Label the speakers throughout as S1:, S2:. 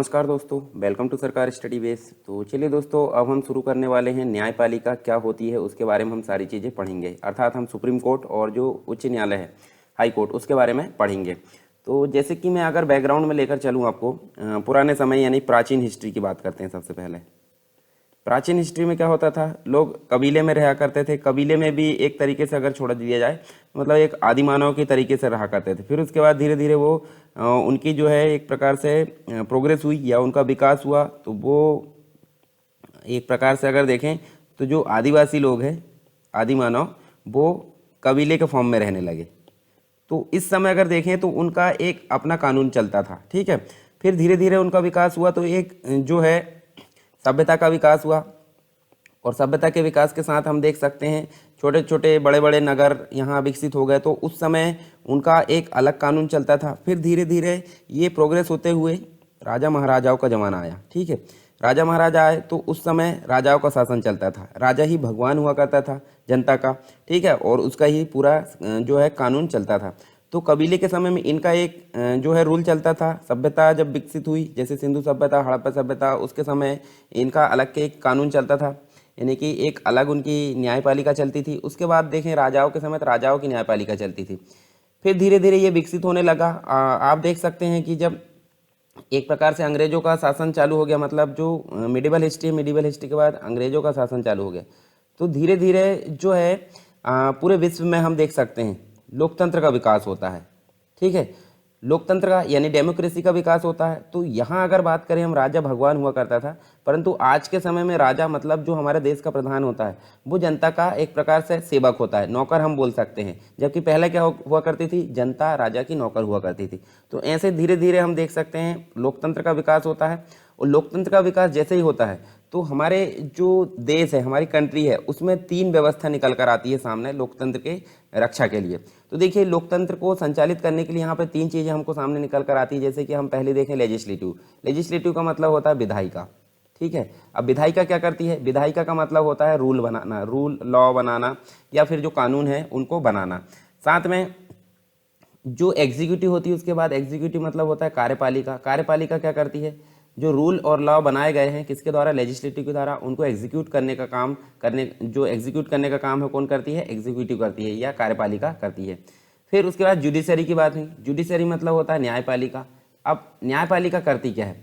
S1: नमस्कार दोस्तों, welcome to सरकार स्टडी बेस। तो चलिए दोस्तों, अब हम शुरू करने वाले हैं न्यायपालिका क्या होती है उसके बारे में हम सारी चीज़ें पढ़ेंगे। अर्थात हम सुप्रीम कोर्ट और जो उच्च न्यायालय है हाई कोर्ट उसके बारे में पढ़ेंगे। तो जैसे कि मैं अगर बैकग्राउंड में लेकर चलूँ आपको, पुराने समय यानी प्राचीन हिस्ट्री की बात करते हैं। सबसे पहले प्राचीन हिस्ट्री में क्या होता था, लोग कबीले में रहा करते थे। कबीले में भी एक तरीके से अगर छोड़ दिया जाए मतलब एक आदि मानव के तरीके से रहा करते थे। फिर उसके बाद धीरे धीरे वो उनकी जो है एक प्रकार से प्रोग्रेस हुई या उनका विकास हुआ। तो वो एक प्रकार से अगर देखें तो जो आदिवासी लोग हैं, आदि मानव, वो कबीले के फॉर्म में रहने लगे। तो इस समय अगर देखें तो उनका एक अपना कानून चलता था, ठीक है। फिर धीरे धीरे उनका विकास हुआ तो एक जो है सभ्यता का विकास हुआ। और सभ्यता के विकास के साथ हम देख सकते हैं छोटे छोटे बड़े बड़े नगर यहाँ विकसित हो गए। तो उस समय उनका एक अलग कानून चलता था। फिर धीरे धीरे ये प्रोग्रेस होते हुए राजा महाराजाओं का ज़माना आया, ठीक है। राजा महाराजा आए तो उस समय राजाओं का शासन चलता था। राजा ही भगवान हुआ करता था जनता का, ठीक है, और उसका ही पूरा जो है कानून चलता था। तो कबीले के समय में इनका एक जो है रूल चलता था। सभ्यता जब विकसित हुई, जैसे सिंधु सभ्यता, हड़प्पा सभ्यता, उसके समय इनका अलग के एक कानून चलता था, यानी कि एक अलग उनकी न्यायपालिका चलती थी। उसके बाद देखें राजाओं के समय तो राजाओं की न्यायपालिका चलती थी। फिर धीरे धीरे ये विकसित होने लगा। आप देख सकते हैं कि जब एक प्रकार से अंग्रेजों का शासन चालू हो गया, मतलब जो मिडिवल हिस्ट्री है, मिडिवल हिस्ट्री के बाद अंग्रेजों का शासन चालू हो गया, तो धीरे धीरे जो है पूरे विश्व में हम देख सकते हैं लोकतंत्र का विकास होता है, ठीक है। लोकतंत्र का यानी डेमोक्रेसी का विकास होता है। तो यहाँ अगर बात करें, हम राजा भगवान हुआ करता था, परंतु आज के समय में राजा मतलब जो हमारे देश का प्रधान होता है वो जनता का एक प्रकार से सेवक होता है, नौकर हम बोल सकते हैं। जबकि पहले क्या हुआ करती थी, जनता राजा की नौकर हुआ करती थी। तो ऐसे धीरे धीरे हम देख सकते हैं लोकतंत्र का विकास होता है। और लोकतंत्र का विकास जैसे ही होता है तो हमारे जो देश है, हमारी कंट्री है, उसमें 3 व्यवस्था निकल कर आती है सामने लोकतंत्र के रक्षा के लिए। तो देखिए लोकतंत्र को संचालित करने के लिए यहाँ पे 3 चीज़ें हमको सामने निकल कर आती है। जैसे कि हम पहले देखें लेजिस्लेटिव। लेजिस्लेटिव का मतलब होता है विधायिका, ठीक है। अब विधायिका क्या करती है, विधायिका का मतलब होता है रूल बनाना, रूल लॉ बनाना, या फिर जो कानून है उनको बनाना। साथ में जो एग्जीक्यूटिव होती है, उसके बाद एग्जीक्यूटिव मतलब होता है कार्यपालिका। कार्यपालिका क्या करती है, जो रूल और लॉ बनाए गए हैं किसके द्वारा, लेजिस्लेटिव के द्वारा, उनको एग्जीक्यूट करने का काम जो एग्जीक्यूट करने का काम है कौन करती है, एग्जीक्यूटिव करती है या कार्यपालिका करती है। फिर उसके बाद जुडिशरी की बात हुई। जुडिशरी मतलब होता है न्यायपालिका। अब न्यायपालिका करती क्या है,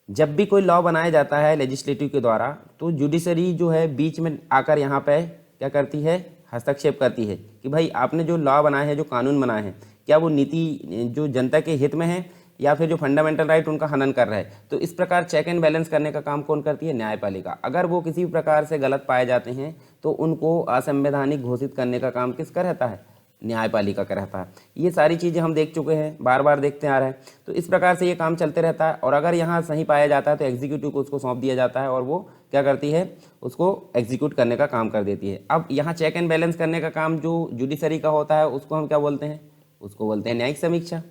S1: जब भी कोई लॉ बनाया जाता है लेजिस्लेटिव के द्वारा तो जुडिशरी जो है बीच में आकर यहाँ पे क्या करती है, हस्तक्षेप करती है कि भाई आपने जो लॉ बनाए हैं, जो कानून बनाए हैं, क्या वो नीति जो जनता के हित में है या फिर जो फंडामेंटल राइट उनका हनन कर रहा है। तो इस प्रकार चेक एंड बैलेंस करने का काम कौन करती है, न्यायपालिका। अगर वो किसी भी प्रकार से गलत पाए जाते हैं तो उनको असंवैधानिक घोषित करने का काम किसका रहता है, न्यायपालिका का रहता है। ये सारी चीज़ें हम देख चुके हैं, बार बार देखते आ रहे हैं। तो इस प्रकार से ये काम चलते रहता है। और अगर यहाँ सही पाया जाता है तो एग्जीक्यूटिव को उसको सौंप दिया जाता है और वो क्या करती है, उसको एग्जीक्यूट करने का काम कर देती है। अब यहाँ चेक एंड बैलेंस करने का काम जो जुडिशरी का होता है उसको हम क्या बोलते हैं, उसको बोलते हैं न्यायिक समीक्षा।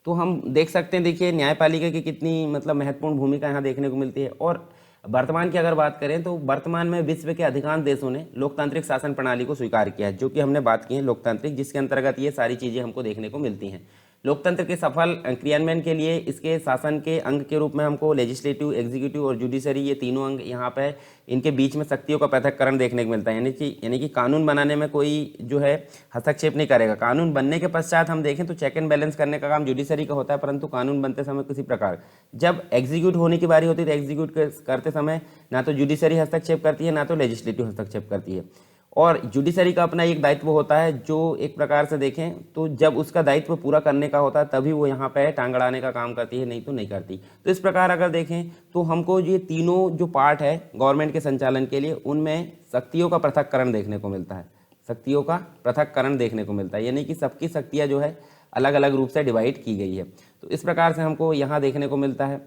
S1: तो हम देख सकते हैं, देखिए न्यायपालिका की कितनी मतलब महत्वपूर्ण भूमिका यहाँ देखने को मिलती है। और वर्तमान की अगर बात करें तो वर्तमान में विश्व के अधिकांश देशों ने लोकतांत्रिक शासन प्रणाली को स्वीकार किया है, जो कि हमने बात की है लोकतांत्रिक, जिसके अंतर्गत ये सारी चीज़ें हमको देखने को मिलती हैं। लोकतंत्र के सफल क्रियान्वयन के लिए इसके शासन के अंग के रूप में हमको लेजिस्लेटिव, एग्जीक्यूटिव और जुडिशरी, ये तीनों अंग यहाँ पे इनके बीच में शक्तियों का पृथक्करण देखने को मिलता है। यानी कि कानून बनाने में कोई जो है हस्तक्षेप नहीं करेगा। कानून बनने के पश्चात हम देखें तो चेक एंड बैलेंस करने का काम जुडिशरी का होता है, परंतु कानून बनते समय किसी प्रकार जब एग्जीक्यूट होने की बारी होती है तो एग्जीक्यूट करते समय ना तो जुडिशरी हस्तक्षेप करती है ना तो लेजिस्लेटिव हस्तक्षेप करती है। और जुडिशरी का अपना एक दायित्व होता है, जो एक प्रकार से देखें तो जब उसका दायित्व पूरा करने का होता है तभी वो यहाँ पे टांग अड़ाने का काम करती है, नहीं तो नहीं करती। तो इस प्रकार अगर देखें तो हमको ये तीनों जो पार्ट है गवर्नमेंट के संचालन के लिए, उनमें शक्तियों का पृथक्करण देखने को मिलता है। शक्तियों का पृथक्करण देखने को मिलता है, यानी कि सबकी शक्तियाँ जो है अलग अलग रूप से डिवाइड की गई है। तो इस प्रकार से हमको यहाँ देखने को मिलता है।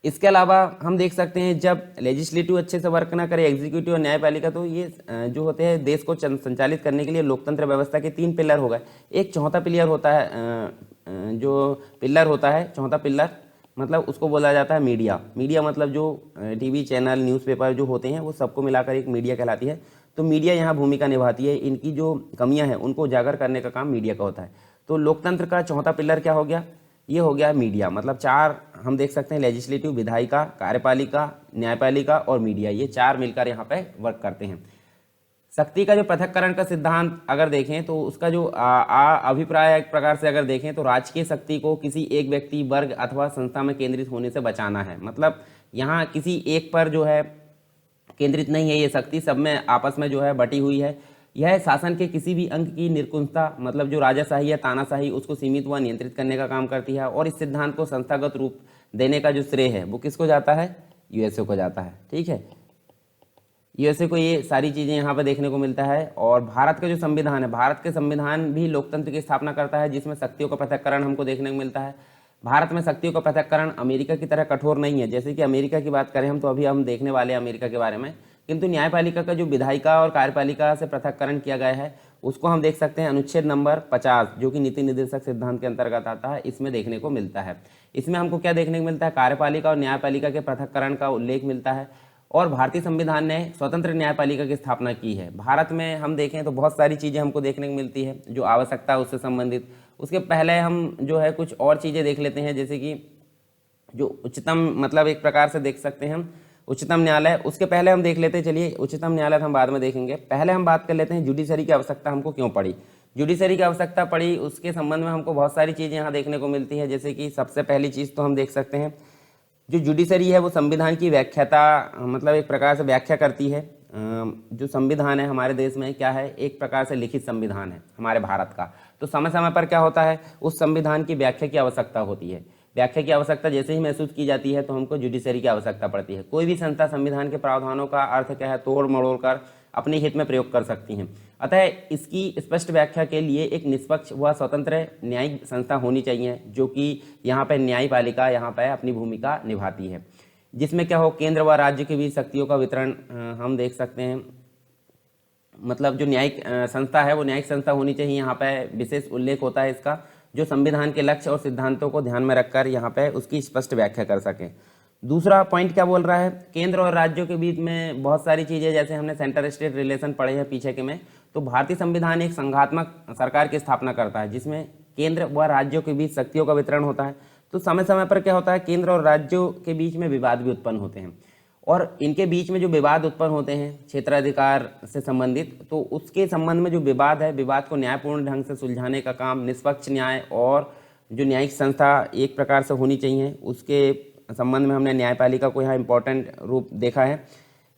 S1: इसके अलावा हम देख सकते हैं जब लेजिस्लेटिव अच्छे से वर्क ना करे, एग्जीक्यूटिव और न्यायपालिका, तो ये जो होते हैं देश को संचालित करने के लिए लोकतंत्र व्यवस्था के 3 पिलर हो गए। एक चौथा पिलर होता है, जो पिलर होता है चौथा पिलर, मतलब उसको बोला जाता है मीडिया। मीडिया मतलब जो टीवी चैनल, न्यूज़पेपर जो होते हैं वो सबको मिलाकर एक मीडिया कहलाती है। तो मीडिया यहाँ भूमिका निभाती है, इनकी जो कमियाँ हैं उनको उजागर करने का काम मीडिया का होता है। तो लोकतंत्र का चौथा पिलर क्या हो गया, ये हो गया मीडिया। मतलब चार हम देख सकते हैं, लेजिस्लेटिव, विधायिका, कार्यपालिका, न्यायपालिका और मीडिया, ये चार मिलकर यहाँ पे वर्क करते हैं। शक्ति का जो पृथक्करण का सिद्धांत अगर देखें तो उसका जो अभिप्राय एक प्रकार से अगर देखें तो राजकीय शक्ति को किसी एक व्यक्ति, वर्ग अथवा संस्था में केंद्रित होने से बचाना है। मतलब यहाँ किसी एक पर जो है केंद्रित नहीं है ये शक्ति, सब में आपस में जो है बटी हुई है। यह शासन के किसी भी अंग की निरकुशता, मतलब जो राजाशाही या तानाशाही, उसको सीमित व नियंत्रित करने का काम करती है। और इस सिद्धांत को संस्थागत रूप देने का जो श्रेय है वो किसको जाता है? यूएसए को जाता है। ठीक है, यूएसए को ये सारी चीज़ें यहाँ पे देखने को मिलता है। और भारत का जो संविधान है, भारत के संविधान भी लोकतंत्र की स्थापना करता है, जिसमें शक्तियों का पृथक्करण हमको देखने को मिलता है। भारत में शक्तियों का पृथक्करण अमेरिका की तरह कठोर नहीं है। जैसे कि अमेरिका की बात करें हम, तो अभी हम देखने वाले हैं अमेरिका के बारे में, किंतु न्यायपालिका का जो विधायिका और कार्यपालिका से पृथक्करण किया गया है उसको हम देख सकते हैं अनुच्छेद नंबर 50, जो कि नीति निर्देशक सिद्धांत के अंतर्गत आता है, इसमें देखने को मिलता है। इसमें हमको क्या देखने को मिलता है? कार्यपालिका और न्यायपालिका के पृथक्करण का उल्लेख मिलता है। और भारतीय संविधान ने स्वतंत्र न्यायपालिका की स्थापना की है। भारत में हम देखें तो बहुत सारी चीज़ें हमको देखने को मिलती है जो आवश्यकता है उससे संबंधित। उसके पहले हम जो है कुछ और चीज़ें देख लेते हैं, जैसे कि जो उच्चतम, मतलब एक प्रकार से देख सकते हैं हम उच्चतम न्यायालय। उसके पहले हम देख लेते हैं, चलिए उच्चतम न्यायालय हम बाद में देखेंगे, पहले हम बात कर लेते हैं जुडिशरी की आवश्यकता हमको क्यों पड़ी। जुडिशरी की आवश्यकता पड़ी, उसके संबंध में हमको बहुत सारी चीज़ें यहाँ देखने को मिलती है। जैसे कि सबसे पहली चीज़ तो हम देख सकते हैं, जो जुडिशरी है वो संविधान की व्याख्याता, मतलब एक प्रकार से व्याख्या करती है। जो संविधान है हमारे देश में क्या है, एक प्रकार से लिखित संविधान है हमारे भारत का। तो समय समय पर क्या होता है, उस संविधान की व्याख्या की आवश्यकता होती है। व्याख्या की आवश्यकता जैसे ही महसूस की जाती है तो हमको जुडिशरी की आवश्यकता पड़ती है। कोई भी संस्था संविधान के प्रावधानों का अर्थ क्या है, तोड़ मरोड़ कर अपने हित में प्रयोग कर सकती हैं। अतः इसकी स्पष्ट व्याख्या के लिए एक निष्पक्ष व स्वतंत्र न्यायिक संस्था होनी चाहिए, जो कि यहाँ पर न्यायपालिका यहाँ पर अपनी भूमिका निभाती है, जिसमें क्या हो, केंद्र व राज्य के बीच शक्तियों का वितरण हम देख सकते हैं। मतलब जो न्यायिक संस्था है वो न्यायिक संस्था होनी चाहिए। यहाँ पे विशेष उल्लेख होता है इसका, जो संविधान के लक्ष्य और सिद्धांतों को ध्यान में रखकर यहाँ पे उसकी स्पष्ट व्याख्या कर सके। दूसरा पॉइंट क्या बोल रहा है, केंद्र और राज्यों के बीच में बहुत सारी चीज़ें, जैसे हमने सेंटर स्टेट रिलेशन पढ़े हैं पीछे के में, तो भारतीय संविधान एक संघात्मक सरकार की स्थापना करता है, जिसमें केंद्र व राज्यों के बीच शक्तियों का वितरण होता है। तो समय समय पर क्या होता है, केंद्र और राज्यों के बीच में विवाद भी उत्पन्न होते हैं, और इनके बीच में जो विवाद उत्पन्न होते हैं क्षेत्राधिकार से संबंधित, तो उसके संबंध में जो विवाद है, विवाद को न्यायपूर्ण ढंग से सुलझाने का काम निष्पक्ष न्याय और जो न्यायिक संस्था एक प्रकार से होनी चाहिए, उसके संबंध में हमने न्यायपालिका को यहाँ इंपॉर्टेंट रूप देखा है।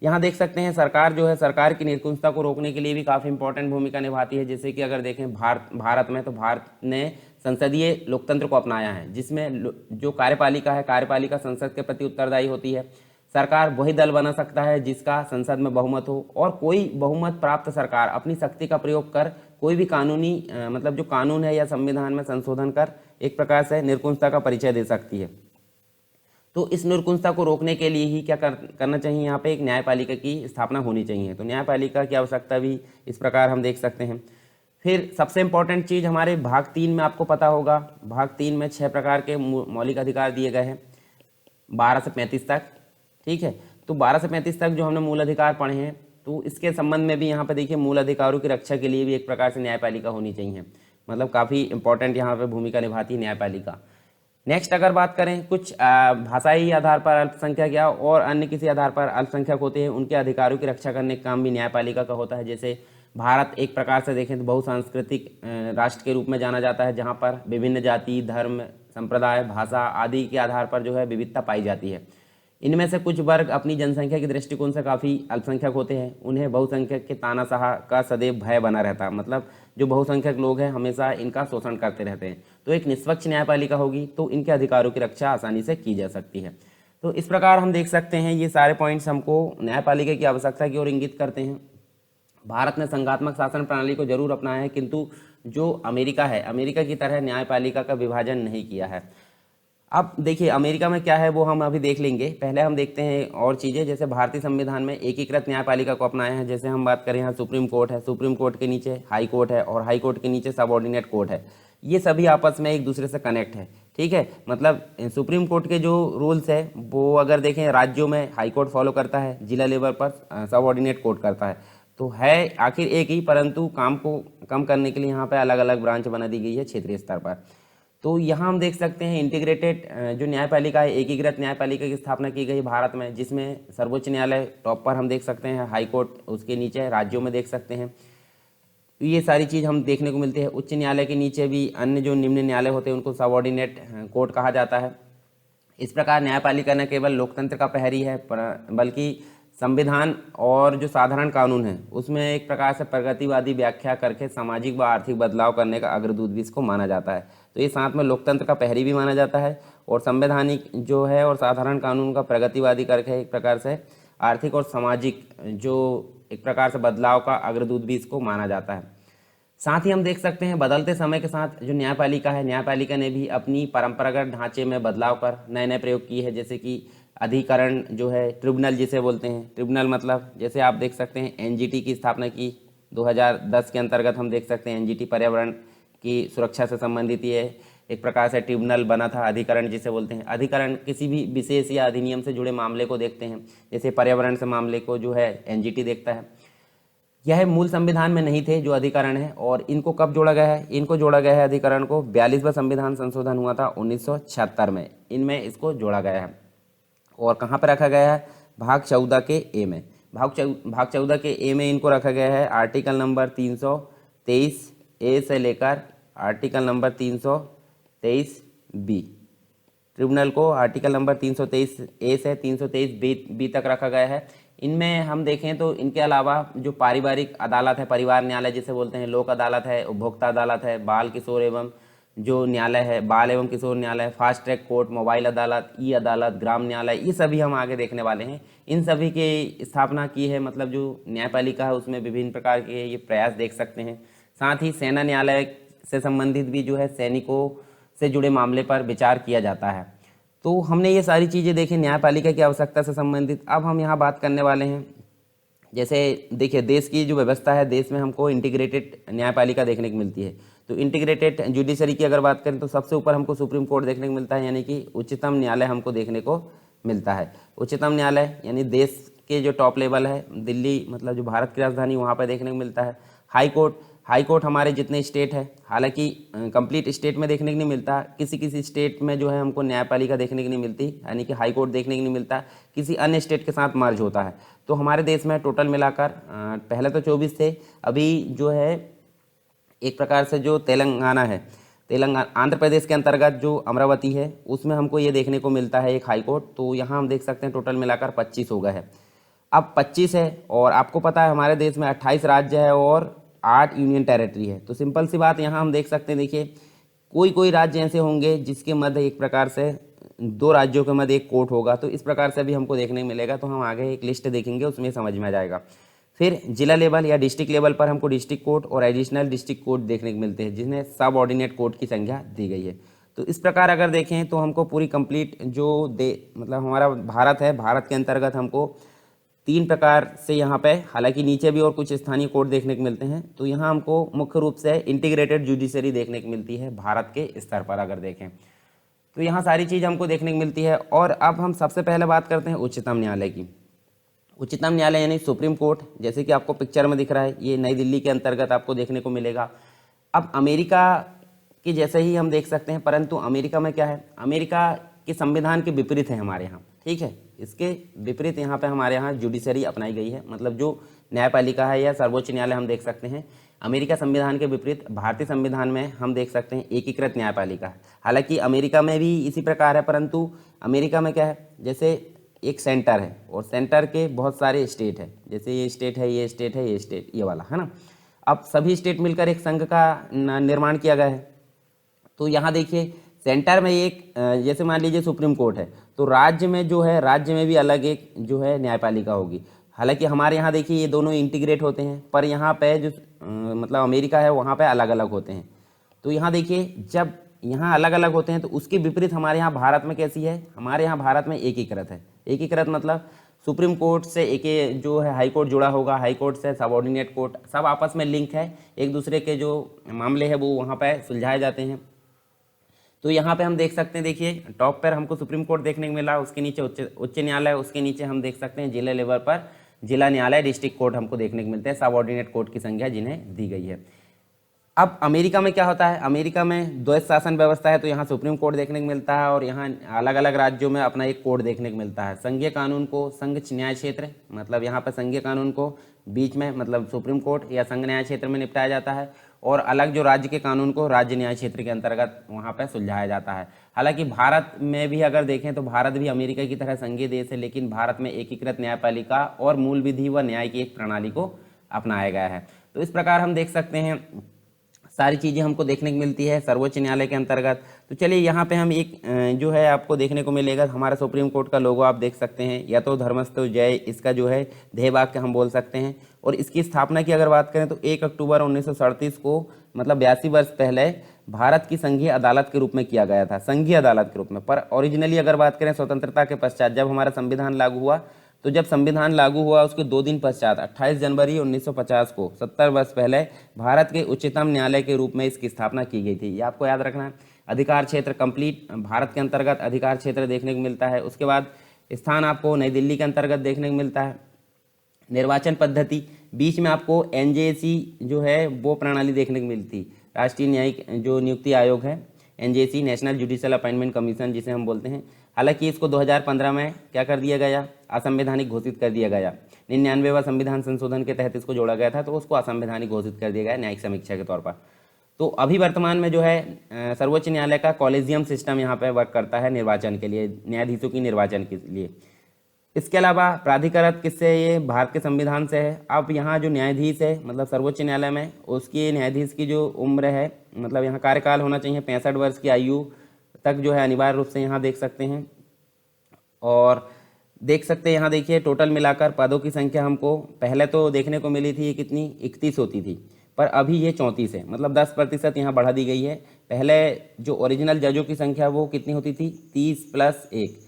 S1: यहाँ देख सकते हैं सरकार जो है, सरकार की निरकुशता को रोकने के लिए भी काफ़ी इंपॉर्टेंट भूमिका निभाती है। जैसे कि अगर देखें भारत में, तो भारत ने संसदीय लोकतंत्र को अपनाया है, जिसमें जो कार्यपालिका है, कार्यपालिका संसद के प्रति उत्तरदायी होती है। सरकार वही दल बना सकता है जिसका संसद में बहुमत हो, और कोई बहुमत प्राप्त सरकार अपनी शक्ति का प्रयोग कर कोई भी कानूनी मतलब जो कानून है या संविधान में संशोधन कर एक प्रकार से निरकुशता का परिचय दे सकती है। तो इस निरकुशता को रोकने के लिए ही क्या करना चाहिए, यहाँ पे एक न्यायपालिका की स्थापना होनी चाहिए। तो न्यायपालिका की आवश्यकता भी इस प्रकार हम देख सकते हैं। फिर सबसे इम्पोर्टेंट चीज़ हमारे भाग 3 में आपको पता होगा, भाग 3 में 6 प्रकार के मौलिक अधिकार दिए गए हैं 12 से 35 तक। ठीक है, तो 12 से 35 तक जो हमने मूल अधिकार पढ़े हैं, तो इसके संबंध में भी यहाँ पे देखिए मूल अधिकारों की रक्षा के लिए भी एक प्रकार से न्यायपालिका होनी चाहिए। मतलब काफ़ी इंपॉर्टेंट यहाँ पे भूमिका निभाती है न्यायपालिका। नेक्स्ट अगर बात करें, कुछ भाषाई आधार पर अल्पसंख्यक या और अन्य किसी आधार पर अल्पसंख्यक होते हैं, उनके अधिकारों की रक्षा करने का काम भी न्यायपालिका का होता है। जैसे भारत एक प्रकार से देखें तो बहुसांस्कृतिक राष्ट्र के रूप में जाना जाता है, जहाँ पर विभिन्न जाति, धर्म, संप्रदाय, भाषा आदि के आधार पर जो है विविधता पाई जाती है। इनमें से कुछ वर्ग अपनी जनसंख्या के दृष्टिकोण से काफ़ी अल्पसंख्यक होते हैं, उन्हें बहुसंख्यक के तानाशाह का सदैव भय बना रहता है। मतलब जो बहुसंख्यक लोग हैं हमेशा इनका शोषण करते रहते हैं। तो एक निष्पक्ष न्यायपालिका होगी तो इनके अधिकारों की रक्षा आसानी से की जा सकती है। तो इस प्रकार हम देख सकते हैं ये सारे पॉइंट्स हमको न्यायपालिका की आवश्यकता की ओर इंगित करते हैं। भारत ने संघात्मक शासन प्रणाली को जरूर अपनाया है, किंतु जो अमेरिका है, अमेरिका की तरह न्यायपालिका का विभाजन नहीं किया है। अब देखिए अमेरिका में क्या है वो हम अभी देख लेंगे, पहले हम देखते हैं और चीज़ें। जैसे भारतीय संविधान में एकीकृत न्यायपालिका को अपनाया है। जैसे हम बात करें, यहाँ सुप्रीम कोर्ट है, सुप्रीम कोर्ट के नीचे हाई कोर्ट है, और हाई कोर्ट के नीचे सबऑर्डिनेट कोर्ट है। ये सभी आपस में एक दूसरे से कनेक्ट है। ठीक है, मतलब सुप्रीम कोर्ट के जो रूल्स है वो अगर देखें राज्यों में हाई कोर्ट फॉलो करता है, जिला लेवल पर सबऑर्डिनेट कोर्ट करता है। तो है आखिर एक ही, परंतु काम को कम करने के लिए यहाँ पे अलग अलग ब्रांच बना दी गई है क्षेत्रीय स्तर पर। तो यहाँ हम देख सकते हैं इंटीग्रेटेड जो न्यायपालिका है, एकीकृत न्यायपालिका की स्थापना की गई भारत में, जिसमें सर्वोच्च न्यायालय टॉप पर हम देख सकते हैं, हाई कोर्ट उसके नीचे राज्यों में देख सकते हैं। तो ये सारी चीज़ हम देखने को मिलती है। उच्च न्यायालय के नीचे भी अन्य जो निम्न न्यायालय होते हैं उनको सबऑर्डिनेट कोर्ट कहा जाता है। इस प्रकार न्यायपालिका न केवल लोकतंत्र का प्रहरी है बल्कि संविधान और जो साधारण कानून है उसमें एक प्रकार से प्रगतिवादी व्याख्या करके सामाजिक व आर्थिक बदलाव करने का अग्रदूत भी इसको माना जाता है। तो ये साथ में लोकतंत्र का प्रहरी भी माना जाता है और संवैधानिक जो है और साधारण कानून का प्रगतिवादी करके एक प्रकार से आर्थिक और सामाजिक जो एक प्रकार से बदलाव का अग्रदूत भी इसको माना जाता है। साथ ही हम देख सकते हैं बदलते समय के साथ जो न्यायपालिका है, न्यायपालिका ने भी अपनी परंपरागत ढांचे में बदलाव कर नए नए प्रयोग किए हैं, जैसे कि अधिकरण जो है, ट्रिब्यूनल जिसे बोलते हैं। ट्रिब्यूनल मतलब जैसे आप देख सकते हैं एनजीटी की स्थापना की 2010 के अंतर्गत। हम देख सकते हैं एनजीटी पर्यावरण की सुरक्षा से संबंधित ये एक प्रकार से ट्रिब्यूनल बना था। अधिकरण जिसे बोलते हैं, अधिकरण किसी भी विशेष या अधिनियम से जुड़े मामले को देखते हैं, जैसे पर्यावरण से मामले को जो है एनजीटी देखता है। यह मूल संविधान में नहीं थे जो अधिकरण है, और इनको कब जोड़ा गया है? इनको जोड़ा गया है अधिकरण को 42वां संविधान संशोधन हुआ था 1976 में, इनमें इसको जोड़ा गया है। और कहाँ पर रखा गया है? भाग 14 के ए में। भाग 14 के ए में इनको रखा गया है आर्टिकल नंबर 323 ए से लेकर आर्टिकल नंबर 323 बी। ट्रिब्यूनल को आर्टिकल नंबर 323 ए से 323 बी तक रखा गया है। इनमें हम देखें तो इनके अलावा जो पारिवारिक अदालत है, परिवार न्यायालय जिसे बोलते हैं, लोक अदालत है, उपभोक्ता अदालत है, बाल किशोर एवं जो न्यायालय है, बाल एवं किशोर न्यायालय, फास्ट ट्रैक कोर्ट, मोबाइल अदालत, ई अदालत, ग्राम न्यायालय, ये सभी हम आगे देखने वाले हैं। इन सभी की स्थापना की है, मतलब जो न्यायपालिका है उसमें विभिन्न प्रकार के ये प्रयास देख सकते हैं। साथ ही सेना न्यायालय से संबंधित भी जो है सैनिकों से जुड़े मामले पर विचार किया जाता है। तो हमने ये सारी चीज़ें देखी न्यायपालिका की आवश्यकता से संबंधित। अब हम यहाँ बात करने वाले हैं, जैसे देखिए देश की जो व्यवस्था है, देश में हमको इंटीग्रेटेड न्यायपालिका देखने को मिलती है। तो इंटीग्रेटेड जुडिशरी की अगर बात करें तो सबसे ऊपर हमको सुप्रीम कोर्ट देखने को मिलता है, यानी कि उच्चतम न्यायालय हमको देखने को मिलता है। उच्चतम न्यायालय यानी देश के जो टॉप लेवल है, दिल्ली मतलब जो भारत की राजधानी, वहाँ पर देखने को मिलता है। हाई कोर्ट हमारे जितने स्टेट है, हालांकि कंप्लीट स्टेट में देखने को नहीं मिलता, किसी किसी स्टेट में जो है हमको न्यायपालिका देखने को नहीं मिलती, यानी कि हाई कोर्ट देखने को नहीं मिलता, किसी अन्य स्टेट के साथ मर्ज होता है। तो हमारे देश में टोटल मिलाकर पहले तो 24 थे, अभी जो है एक प्रकार से जो आंध्र प्रदेश के अंतर्गत जो अमरावती है उसमें हमको ये देखने को मिलता है एक हाई कोर्ट। तो यहाँ हम देख सकते हैं टोटल मिलाकर 25 हो गए हैं। अब 25 है और आपको पता है हमारे देश में 28 राज्य है और 8 यूनियन टेरिटरी है। तो सिंपल सी बात यहाँ हम देख सकते हैं, देखिए कोई राज्य ऐसे होंगे जिसके मध्य एक प्रकार से 2 राज्यों के मध्य एक कोर्ट होगा। तो इस प्रकार से भी हमको देखने को मिलेगा। तो हम आगे एक लिस्ट देखेंगे, उसमें समझ में आ जाएगा। फिर जिला लेवल या डिस्ट्रिक्ट लेवल पर हमको डिस्ट्रिक्ट कोर्ट और एडिशनल डिस्ट्रिक्ट कोर्ट देखने को मिलते हैं, जिन्हें सब ऑर्डिनेट कोर्ट की संख्या दी गई है। तो इस प्रकार अगर देखें तो हमको पूरी कंप्लीट जो मतलब हमारा भारत है, भारत के अंतर्गत हमको 3 प्रकार से यहाँ पे, हालांकि नीचे भी और कुछ स्थानीय कोर्ट देखने को मिलते हैं। तो यहाँ हमको मुख्य रूप से इंटीग्रेटेड जुडिशरी देखने को मिलती है भारत के स्तर पर अगर देखें तो यहाँ सारी चीज़ हमको देखने को मिलती है। और अब हम सबसे पहले बात करते हैं उच्चतम न्यायालय की। उच्चतम न्यायालय यानी सुप्रीम कोर्ट, जैसे कि आपको पिक्चर में दिख रहा है, ये नई दिल्ली के अंतर्गत आपको देखने को मिलेगा। अब अमेरिका की जैसे ही हम देख सकते हैं, परंतु अमेरिका में क्या है, अमेरिका के संविधान के विपरीत है हमारे यहाँ, ठीक है। इसके विपरीत यहाँ पे हमारे यहाँ जुडिशरी अपनाई गई है, मतलब जो न्यायपालिका है या सर्वोच्च न्यायालय हम देख सकते हैं। अमेरिका संविधान के विपरीत भारतीय संविधान में हम देख सकते हैं एकीकृत न्यायपालिका है। हालांकि अमेरिका में भी इसी प्रकार है, परंतु अमेरिका में क्या है, जैसे एक सेंटर है और सेंटर के बहुत सारे स्टेट है, जैसे ये स्टेट है, ये स्टेट है, ये स्टेट, ये वाला है ना। अब सभी स्टेट मिलकर एक संघ का निर्माण किया गया है। तो यहाँ देखिए सेंटर में एक जैसे मान लीजिए सुप्रीम कोर्ट है, तो राज्य में जो है, राज्य में भी अलग एक जो है न्यायपालिका होगी। हालांकि हमारे यहाँ देखिए ये दोनों इंटीग्रेट होते हैं, पर यहाँ पे जो मतलब अमेरिका है वहाँ पे अलग अलग होते हैं। तो यहाँ देखिए जब यहाँ अलग अलग होते हैं तो उसके विपरीत हमारे यहाँ भारत में कैसी है, हमारे यहाँ भारत में एकीकृत है। एकीकृत मतलब सुप्रीम कोर्ट से एक जो है हाई कोर्ट जुड़ा होगा, हाई कोर्ट से सबऑर्डिनेट कोर्ट, सब आपस में लिंक है, एक दूसरे के जो मामले हैं वो वहाँ पर सुलझाए जाते हैं। तो यहाँ पे हम देख सकते हैं, देखिए टॉप पर हमको सुप्रीम कोर्ट देखने को मिला, उसके नीचे उच्च न्यायालय, उसके नीचे हम देख सकते हैं जिला लेवल पर जिला न्यायालय, डिस्ट्रिक्ट कोर्ट हमको देखने को मिलते हैं, सब ऑर्डिनेट कोर्ट की संख्या जिन्हें दी गई है। अब अमेरिका में क्या होता है, अमेरिका में द्वैध शासन व्यवस्था है, तो यहाँ सुप्रीम कोर्ट देखने को मिलता है और यहाँ अलग अलग राज्यों में अपना एक कोर्ट देखने को मिलता है। संघीय कानून को संघ न्याय क्षेत्र, मतलब यहाँ पर संघीय कानून को बीच में मतलब सुप्रीम कोर्ट या संघ न्याय क्षेत्र में निपटाया जाता है, और अलग जो राज्य के कानून को राज्य न्याय क्षेत्र के अंतर्गत वहाँ पर सुलझाया जाता है। हालांकि भारत में भी अगर देखें तो भारत भी अमेरिका की तरह संघीय देश है, लेकिन भारत में एकीकृत न्यायपालिका और मूल विधि व न्याय की एक प्रणाली को अपनाया गया है। तो इस प्रकार हम देख सकते हैं सारी चीज़ें हमको देखने को मिलती है सर्वोच्च न्यायालय के अंतर्गत। तो चलिए यहाँ पे हम एक जो है आपको देखने को मिलेगा, हमारा सुप्रीम कोर्ट का लोगो आप देख सकते हैं, या तो धर्मस्थो जय इसका जो है ध्येय वाक्य हम बोल सकते हैं। और इसकी स्थापना की अगर बात करें तो 1 अक्टूबर 1937 को, मतलब 82 वर्ष पहले भारत की संघीय अदालत के रूप में किया गया था, संघीय अदालत के रूप में। पर ओरिजिनली अगर बात करें स्वतंत्रता के पश्चात जब हमारा संविधान लागू हुआ, तो जब संविधान लागू हुआ उसके 2 दिन पश्चात 28 जनवरी 1950 को 70 वर्ष पहले भारत के उच्चतम न्यायालय के रूप में इसकी स्थापना की गई थी। ये आपको याद रखना है। अधिकार क्षेत्र कंप्लीट भारत के अंतर्गत अधिकार क्षेत्र देखने को मिलता है। उसके बाद स्थान आपको नई दिल्ली के अंतर्गत देखने को मिलता है। निर्वाचन पद्धति बीच में आपको एनजेसी जो है वो प्रणाली देखने को मिलती, राष्ट्रीय न्यायिक जो नियुक्ति आयोग है, NJC national judicial appointment commission जिसे हम बोलते हैं। हालांकि इसको 2015 में क्या कर दिया गया, असंवैधानिक घोषित कर दिया गया। 99वां संविधान संशोधन के तहत इसको जोड़ा गया था, तो उसको असंवैधानिक घोषित कर दिया गया न्यायिक समीक्षा के तौर पर। तो अभी वर्तमान में जो है सर्वोच्च न्यायालय का कॉलेजियम सिस्टम यहाँ पर वर्क करता है निर्वाचन के लिए, न्यायाधीशों की निर्वाचन के लिए। इसके अलावा प्राधिकृत किससे, ये भारत के संविधान से है। अब यहाँ जो न्यायाधीश है मतलब सर्वोच्च न्यायालय में, उसकी न्यायाधीश की जो उम्र है, मतलब यहाँ कार्यकाल होना चाहिए 65 वर्ष की आयु तक जो है अनिवार्य रूप से यहाँ देख सकते हैं। और देख सकते हैं यहाँ देखिए टोटल मिलाकर पदों की संख्या हमको पहले तो देखने को मिली थी, ये कितनी 31 होती थी, पर अभी ये 34 है, मतलब 10% यहाँ बढ़ा दी गई है। पहले जो ओरिजिनल जजों की संख्या वो कितनी होती थी, 30 + 1।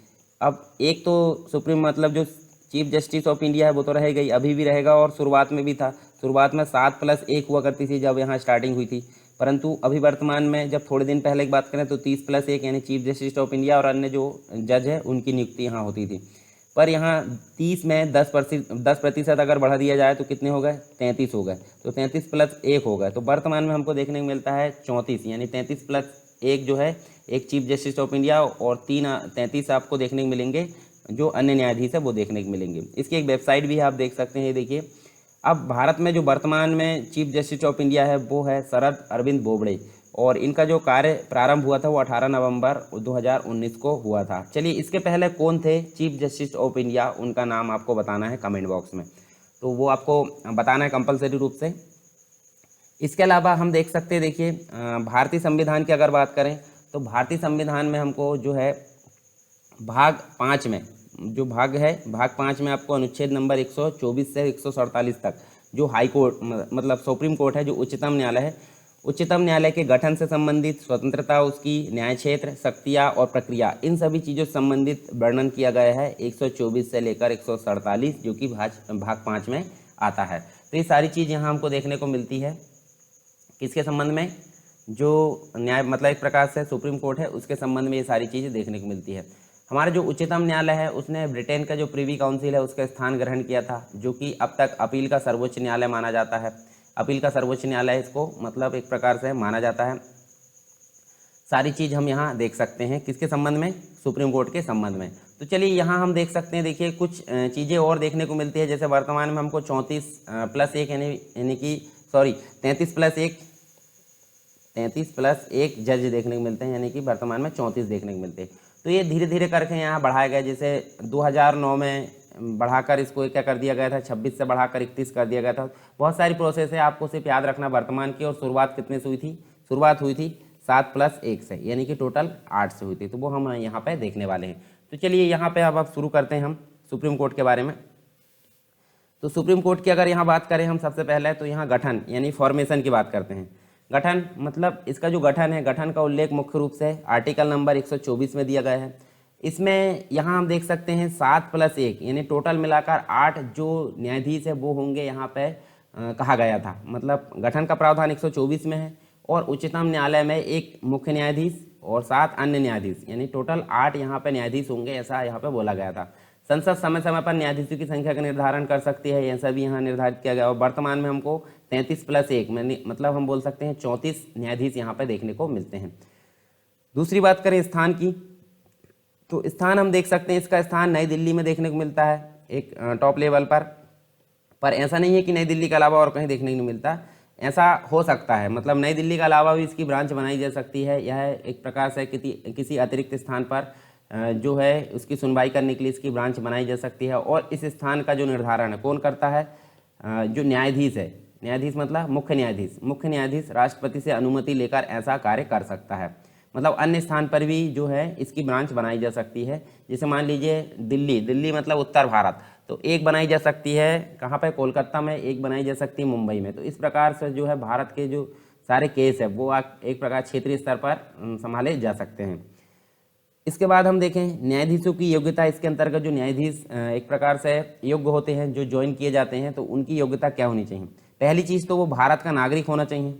S1: अब एक तो सुप्रीम मतलब जो चीफ जस्टिस ऑफ इंडिया है वो तो रह गई, अभी भी रहेगा, और शुरुआत में भी था। शुरुआत में 7 + 1 हुआ करती थी जब यहाँ स्टार्टिंग हुई थी, परंतु अभी वर्तमान में जब थोड़े दिन पहले की बात करें तो 30 + 1 यानी चीफ जस्टिस ऑफ इंडिया और अन्य जो जज है उनकी नियुक्ति यहाँ होती थी। पर यहाँ 30 में 10% अगर बढ़ा दिया जाए तो कितने हो गए, 33 हो गए, तो 33 + 1 हो गए। तो वर्तमान में हमको देखने को मिलता है 34, यानी 33 + 1 जो है एक चीफ जस्टिस ऑफ इंडिया, और 33 आपको देखने को मिलेंगे जो अन्य न्यायाधीश है वो देखने को मिलेंगे। इसकी एक वेबसाइट भी है, आप देख सकते हैं। ये देखिए, अब भारत में जो वर्तमान में चीफ जस्टिस ऑफ इंडिया है वो है शरद अरविंद बोबड़े, और इनका जो कार्य प्रारंभ हुआ था वो 18 नवंबर 2019 को हुआ था। चलिए, इसके पहले कौन थे चीफ जस्टिस ऑफ इंडिया, उनका नाम आपको बताना है कमेंट बॉक्स में, तो वो आपको बताना है कंपलसरी रूप से। इसके अलावा हम देख सकते हैं, देखिए भारतीय संविधान की अगर बात करें तो भारतीय संविधान में हमको जो है भाग 5 में जो भाग है, भाग 5 में आपको अनुच्छेद नंबर 124 से 147 तक जो हाई कोर्ट मतलब सुप्रीम कोर्ट है, जो उच्चतम न्यायालय है, उच्चतम न्यायालय के गठन से संबंधित स्वतंत्रता, उसकी न्याय क्षेत्र, शक्तियाँ और प्रक्रिया, इन सभी चीज़ों से संबंधित वर्णन किया गया है 124 से लेकर 147, जो कि भाग 5 में आता है। तो ये सारी चीज़ यहाँ हमको देखने को मिलती है किसके संबंध में, जो न्याय मतलब एक प्रकार से सुप्रीम कोर्ट है उसके संबंध में ये सारी चीज़ें देखने को मिलती है। हमारा जो उच्चतम न्यायालय है उसने ब्रिटेन का जो प्रीवी काउंसिल है उसका स्थान ग्रहण किया था, जो कि अब तक अपील का सर्वोच्च न्यायालय माना जाता है। अपील का सर्वोच्च न्यायालय इसको मतलब एक प्रकार से माना जाता है। सारी चीज़ हम यहाँ देख सकते हैं किसके संबंध में, सुप्रीम कोर्ट के संबंध में। तो चलिए यहाँ हम देख सकते हैं, देखिए कुछ चीज़ें और देखने को मिलती है, जैसे वर्तमान में हमको 34 + 1 यानी कि 33 + 1 जज देखने को मिलते हैं, यानी कि वर्तमान में 34 देखने को मिलते हैं। तो ये धीरे धीरे करके यहाँ बढ़ाया गया, जैसे 2009 में बढ़ाकर इसको क्या कर दिया गया था, 26 से बढ़ाकर 31 कर दिया गया था। बहुत सारी प्रोसेस है, आपको सिर्फ याद रखना वर्तमान की। और शुरुआत कितने से हुई थी, शुरुआत हुई थी 7 + 1 से, यानी कि टोटल 8 से हुई थी। तो वो हम यहाँ पे देखने वाले हैं। तो चलिए यहाँ पे अब शुरू करते हैं हम सुप्रीम कोर्ट के बारे में। तो सुप्रीम कोर्ट की अगर यहाँ बात करें हम सबसे पहले, तो यहाँ गठन यानी फॉर्मेशन की बात करते हैं। गठन मतलब इसका जो गठन है, गठन का उल्लेख मुख्य रूप से आर्टिकल नंबर 124 में दिया गया है। इसमें यहाँ हम देख सकते हैं 7 + 1 यानी टोटल मिलाकर 8 जो न्यायाधीश है वो होंगे यहाँ पे कहा गया था। मतलब गठन का प्रावधान 124 में है, और उच्चतम न्यायालय में एक मुख्य न्यायाधीश और 7 अन्य न्यायाधीश, यानी टोटल 8 यहाँ पे न्यायाधीश होंगे, ऐसा यहाँ पे बोला गया था। संसद समय समय पर न्यायाधीशों की संख्या का निर्धारण कर सकती है, यह सभी यहाँ निर्धारित किया गया। और वर्तमान में हमको 33+1 मतलब हम बोल सकते हैं 34 न्यायाधीश यहाँ पे देखने को मिलते हैं। दूसरी बात करें स्थान की, तो स्थान हम देख सकते हैं, इसका स्थान नई दिल्ली में देखने को मिलता है एक टॉप लेवल पर ऐसा नहीं है कि नई दिल्ली के अलावा और कहीं देखने को नहीं मिलता। ऐसा हो सकता है, मतलब नई दिल्ली के अलावा भी इसकी ब्रांच बनाई जा सकती है। यह एक प्रकार से किसी अतिरिक्त स्थान पर जो है उसकी सुनवाई करने के लिए इसकी ब्रांच बनाई जा सकती है। और इस स्थान का जो निर्धारण है कौन करता है, जो न्यायाधीश है, न्यायाधीश मतलब मुख्य न्यायाधीश राष्ट्रपति से अनुमति लेकर ऐसा कार्य कर सकता है। मतलब अन्य स्थान पर भी जो है इसकी ब्रांच बनाई जा सकती है। जैसे मान लीजिए दिल्ली मतलब उत्तर भारत, तो एक बनाई जा सकती है कहाँ पे, कोलकाता में, एक बनाई जा सकती है मुंबई में। तो इस प्रकार से जो है भारत के जो सारे केस है वो एक प्रकार क्षेत्रीय स्तर पर संभाले जा सकते हैं। इसके बाद हम देखें न्यायाधीशों की योग्यता। इसके अंतर्गत जो न्यायाधीश एक प्रकार से योग्य होते हैं, जो ज्वाइन किए जाते हैं, तो उनकी योग्यता क्या होनी चाहिए। पहली चीज़ तो वो भारत का नागरिक होना चाहिए,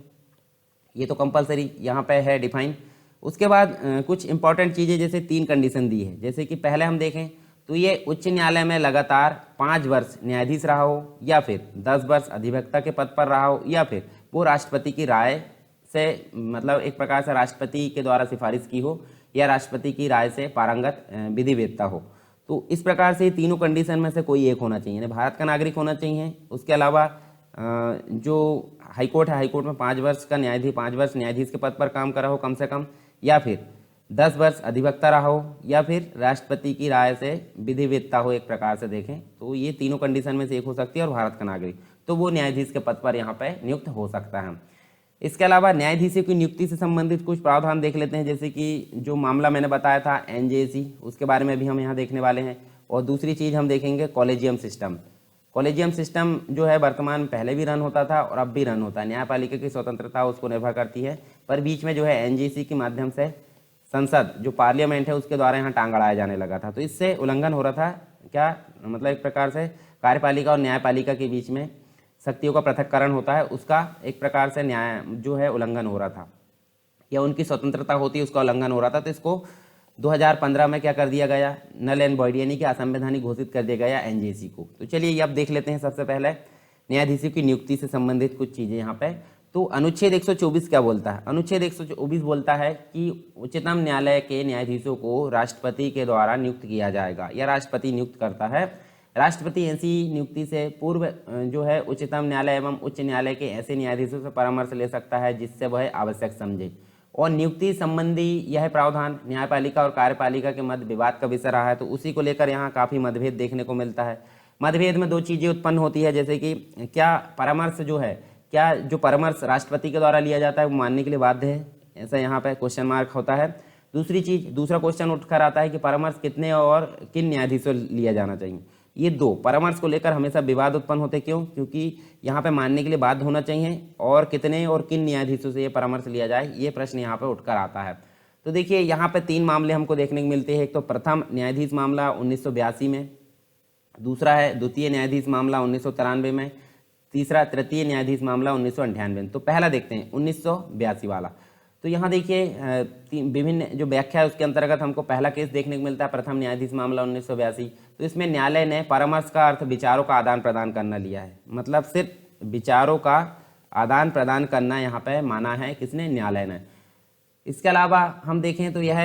S1: ये तो कंपलसरी यहाँ पे है डिफाइन। उसके बाद कुछ इंपॉर्टेंट चीज़ें, जैसे 3 कंडीशन दी है। जैसे कि पहले हम देखें तो ये उच्च न्यायालय में लगातार 5 वर्ष न्यायाधीश रहा हो, या फिर 10 वर्ष अधिवक्ता के पद पर रहा हो, या फिर वो राष्ट्रपति की राय से, मतलब एक प्रकार से राष्ट्रपति के द्वारा सिफारिश की हो, या राष्ट्रपति की राय से पारंगत विधिवेत्ता हो। तो इस प्रकार से तीनों कंडीशन में से कोई एक होना चाहिए, भारत का नागरिक होना चाहिए। उसके अलावा जो हाईकोर्ट है, हाईकोर्ट में 5 वर्ष का न्यायाधीश, 5 वर्ष न्यायाधीश के पद पर काम करा हो कम से कम, या फिर 10 वर्ष अधिवक्ता रहा हो, या फिर राष्ट्रपति की राय से विधिवेत्ता हो। एक प्रकार से देखें तो ये तीनों कंडीशन में से एक हो सकती है, और भारत का नागरिक, तो वो न्यायाधीश के पद पर यहाँ पे नियुक्त हो सकता है। इसके अलावा न्यायाधीशों की नियुक्ति से संबंधित कुछ प्रावधान देख लेते हैं। जैसे कि जो मामला मैंने बताया था एनजेसी, उसके बारे में भी हम यहाँ देखने वाले हैं। और दूसरी चीज़ हम देखेंगे कॉलेजियम सिस्टम। कॉलेजियम सिस्टम जो है वर्तमान पहले भी रन होता था और अब भी रन होता है। न्यायपालिका की स्वतंत्रता उसको निर्भर करती है, पर बीच में जो है एनजेसी के माध्यम से संसद जो पार्लियामेंट है उसके द्वारा यहाँ टांग अड़ाया जाने लगा था। तो इससे उल्लंघन हो रहा था, क्या मतलब एक प्रकार से कार्यपालिका और न्यायपालिका के बीच में शक्तियों का पृथक्करण होता है, उसका एक प्रकार से न्याय जो है उल्लंघन हो रहा था, या उनकी स्वतंत्रता होती है उसका उल्लंघन हो रहा था। तो इसको 2015 में क्या कर दिया गया, नल एंड वॉइड यानी कि असंवैधानिक घोषित कर दिया गया एनजेसी को। तो चलिए ये अब देख लेते हैं सबसे पहले न्यायाधीशों की नियुक्ति से संबंधित कुछ चीज़ें यहाँ पे। तो अनुच्छेद 124 क्या बोलता है, अनुच्छेद 124 बोलता है कि उच्चतम न्यायालय के न्यायाधीशों को राष्ट्रपति के द्वारा नियुक्त किया जाएगा, या राष्ट्रपति नियुक्त करता है। राष्ट्रपति ऐसी नियुक्ति से पूर्व जो है उच्चतम न्यायालय एवं उच्च न्यायालय के ऐसे न्यायाधीशों से परामर्श ले सकता है जिससे वह आवश्यक समझे। और नियुक्ति संबंधी यह प्रावधान न्यायपालिका और कार्यपालिका के मध्य विवाद का विषय रहा है, तो उसी को लेकर यहाँ काफ़ी मतभेद देखने को मिलता है। मतभेद में 2 चीज़ें उत्पन्न होती है, जैसे कि क्या परामर्श जो है, क्या जो परामर्श राष्ट्रपति के द्वारा लिया जाता है वो मानने के लिए बाध्य है, ऐसा यहाँ पे क्वेश्चन मार्क होता है। दूसरी चीज़, दूसरा क्वेश्चन उठकर आता है कि परामर्श कितने और किन न्यायाधीशों लिया जाना चाहिए। ये 2 परामर्श को लेकर हमेशा विवाद उत्पन्न होते, क्यों, क्योंकि यहाँ पे मानने के लिए बाध्य होना चाहिए, और कितने और किन न्यायाधीशों से ये परामर्श लिया जाए, ये प्रश्न यहाँ पे उठकर आता है। तो देखिए यहाँ पे 3 मामले हमको देखने को मिलते हैं। एक तो प्रथम न्यायाधीश मामला 1982 में, दूसरा है द्वितीय न्यायाधीश मामला 1993 में, तीसरा तृतीय न्यायाधीश मामला 1998 में। तो पहला देखते हैं 1982 वाला। तो यहाँ देखिए विभिन्न जो व्याख्या है उसके अंतर्गत हमको पहला केस देखने को मिलता है, प्रथम न्यायाधीश मामला 1982। तो इसमें न्यायालय ने परामर्श का अर्थ विचारों का आदान प्रदान करना लिया है, मतलब सिर्फ विचारों का आदान प्रदान करना यहाँ पे माना है किसने, न्यायालय ने। इसके अलावा हम देखें तो यह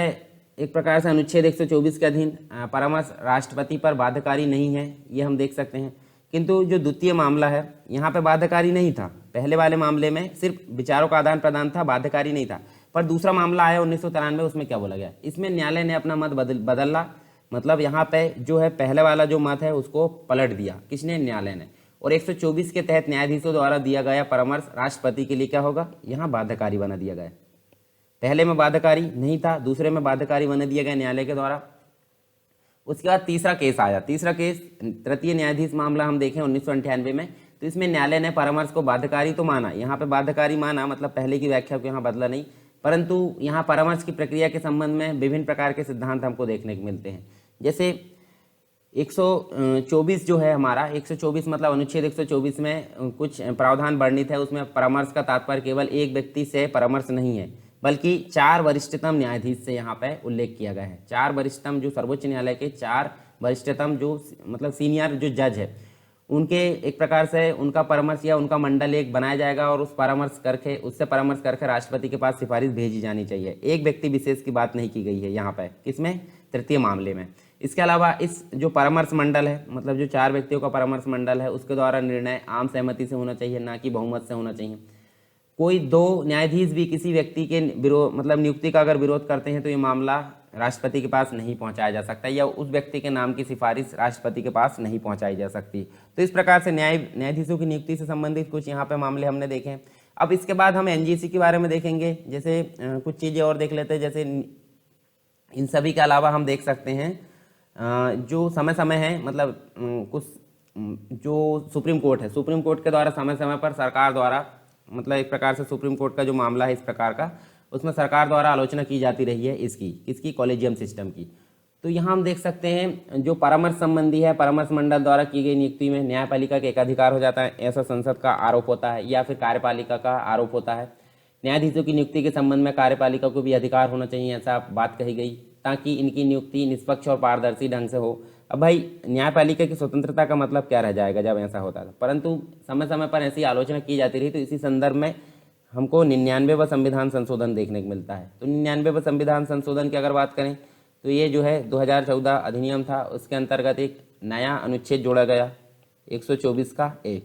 S1: एक प्रकार से अनुच्छेद 124 के अधीन परामर्श राष्ट्रपति पर बाध्यकारी नहीं है, ये हम देख सकते हैं। किंतु जो द्वितीय मामला है यहाँ पे बाध्यकारी नहीं था, पहले वाले मामले में सिर्फ विचारों का आदान प्रदान था, बाध्यकारी नहीं था। पर दूसरा मामला आया 1993, उसमें क्या बोला गया, इसमें न्यायालय ने अपना मत बदला, मतलब यहाँ पे जो है पहले वाला जो मत है उसको पलट दिया, किसने, न्यायालय ने। और 124 के तहत न्यायाधीशों द्वारा दिया गया परामर्श राष्ट्रपति के लिए क्या होगा, यहाँ बाध्यकारी बना दिया गया। पहले में बाध्यकारी नहीं था, दूसरे में बाध्यकारी बना दिया गया न्यायालय के द्वारा। उसके बाद तीसरा केस आया, तीसरा केस तृतीय न्यायाधीश मामला हम देखें 1998 में। तो इसमें न्यायालय ने परामर्श को बाध्यकारी तो माना, यहाँ पे बाध्यकारी माना, मतलब पहले की व्याख्या को यहाँ बदला नहीं, परंतु यहाँ परामर्श की प्रक्रिया के संबंध में विभिन्न प्रकार के सिद्धांत हमको देखने को मिलते हैं। जैसे 124 जो है हमारा, 124 मतलब अनुच्छेद 124 में कुछ प्रावधान वर्णित है, उसमें परामर्श का तात्पर्य केवल एक व्यक्ति से परामर्श नहीं है, बल्कि 4 वरिष्ठतम न्यायाधीश से यहाँ पे उल्लेख किया गया है। 4 वरिष्ठतम जो सर्वोच्च न्यायालय के 4 वरिष्ठतम जो मतलब सीनियर जो जज है उनके एक प्रकार से उनका परामर्श या उनका मंडल एक बनाया जाएगा और उससे परामर्श करके राष्ट्रपति के पास सिफारिश भेजी जानी चाहिए। एक व्यक्ति विशेष की बात नहीं की गई है यहाँ पर, किसमें, तृतीय मामले में। इसके अलावा इस जो परामर्श मंडल है, मतलब जो 4 व्यक्तियों का परामर्श मंडल है, उसके द्वारा निर्णय आम सहमति से होना चाहिए, ना कि बहुमत से होना चाहिए। कोई 2 न्यायाधीश भी किसी व्यक्ति के विरोध मतलब नियुक्ति का अगर विरोध करते हैं तो ये मामला राष्ट्रपति के पास नहीं पहुंचाया जा सकता, या उस व्यक्ति के नाम की सिफारिश राष्ट्रपति के पास नहीं पहुंचाई जा सकती। तो इस प्रकार से न्यायाधीशों की नियुक्ति से संबंधित कुछ यहाँ पे मामले हमने देखे। अब इसके बाद हम एनजीसी के बारे में देखेंगे। जैसे कुछ चीज़ें और देख लेते हैं। जैसे इन सभी के अलावा हम देख सकते हैं जो समय समय है, मतलब कुछ जो सुप्रीम कोर्ट है, सुप्रीम कोर्ट के द्वारा समय समय पर सरकार द्वारा, मतलब एक प्रकार से सुप्रीम कोर्ट का जो मामला है इस प्रकार का, उसमें सरकार द्वारा आलोचना की जाती रही है इसकी कॉलेजियम सिस्टम की। तो यहाँ हम देख सकते हैं जो परामर्श संबंधी है, परामर्श मंडल द्वारा की गई नियुक्ति में न्यायपालिका के एकाधिकार हो जाता है, ऐसा संसद का आरोप होता है, या फिर कार्यपालिका का आरोप होता है। न्यायाधीशों की नियुक्ति के संबंध में कार्यपालिका को भी अधिकार होना चाहिए, ऐसा बात कही गई, ताकि इनकी नियुक्ति निष्पक्ष और पारदर्शी ढंग से हो। अब भाई न्यायपालिका की स्वतंत्रता का मतलब क्या रह जाएगा जब ऐसा होता था, परंतु समय समय पर ऐसी आलोचना की जाती रही। तो इसी संदर्भ में हमको 99वां संविधान संशोधन देखने को मिलता है। तो 99वां संविधान संशोधन की अगर बात करें तो ये जो है 2014 अधिनियम था, उसके अंतर्गत एक नया अनुच्छेद जोड़ा गया 124 का ए।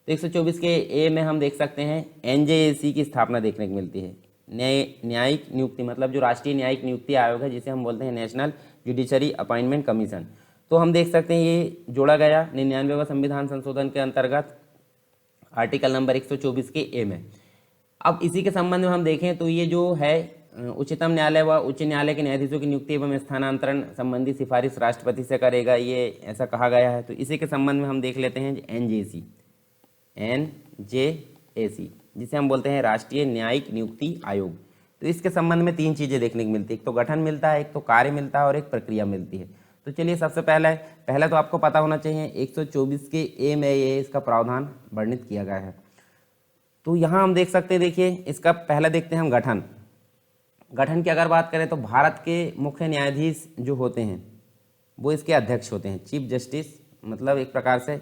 S1: तो 124 के ए में हम देख सकते हैं एनजेएसी की स्थापना देखने को मिलती है। न्यायिक नियुक्ति, मतलब जो राष्ट्रीय न्यायिक नियुक्ति आयोग है, जिसे हम बोलते हैं नेशनल जुडिशरी अपॉइंटमेंट कमीशन। तो हम देख सकते हैं ये जोड़ा गया 99वां संविधान संशोधन के अंतर्गत आर्टिकल नंबर 124 के ए में। अब इसी के संबंध में हम देखें तो ये जो है उच्चतम न्यायालय व उच्च न्यायालय के न्यायाधीशों की नियुक्ति एवं स्थानांतरण संबंधी सिफारिश राष्ट्रपति से करेगा, ये ऐसा कहा गया है। तो इसी के संबंध में हम देख लेते हैं एनजेसी, जिसे हम बोलते हैं राष्ट्रीय न्यायिक नियुक्ति आयोग। तो इसके संबंध में 3 चीज़ें देखने को मिलती है, एक तो गठन मिलता है, एक तो कार्य मिलता है और एक प्रक्रिया मिलती है। तो चलिए सबसे पहले तो आपको पता होना चाहिए 124 के ए में ये इसका प्रावधान वर्णित किया गया है। तो यहाँ हम देख सकते हैं, देखिए इसका पहले देखते हैं हम गठन की अगर बात करें तो भारत के मुख्य न्यायाधीश जो होते हैं वो इसके अध्यक्ष होते हैं। चीफ जस्टिस, मतलब एक प्रकार से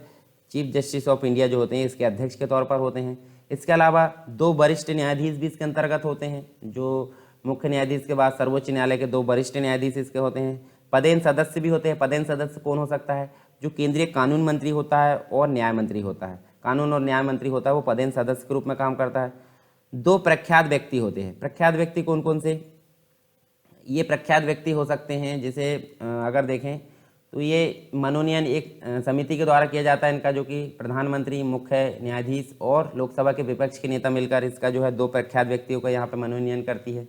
S1: चीफ जस्टिस ऑफ इंडिया जो होते हैं इसके अध्यक्ष के तौर पर होते हैं। इसके अलावा 2 वरिष्ठ न्यायाधीश भी इसके अंतर्गत होते हैं, जो मुख्य न्यायाधीश के बाद सर्वोच्च न्यायालय के 2 वरिष्ठ न्यायाधीश इसके होते हैं। पदेन सदस्य भी होते हैं। पदेन सदस्य कौन हो सकता है, जो केंद्रीय कानून मंत्री होता है और न्याय मंत्री होता है, कानून और न्याय मंत्री होता है, वो पदेन सदस्य के रूप में काम करता है। 2 प्रख्यात व्यक्ति होते हैं। प्रख्यात व्यक्ति कौन कौन से, ये प्रख्यात व्यक्ति हो सकते हैं, जैसे अगर देखें तो ये मनोनयन एक समिति के द्वारा किया जाता है इनका, जो कि प्रधानमंत्री, मुख्य न्यायाधीश और लोकसभा के विपक्ष के नेता मिलकर इसका जो है 2 प्रख्यात व्यक्तियों का यहाँ पे मनोनयन करती है।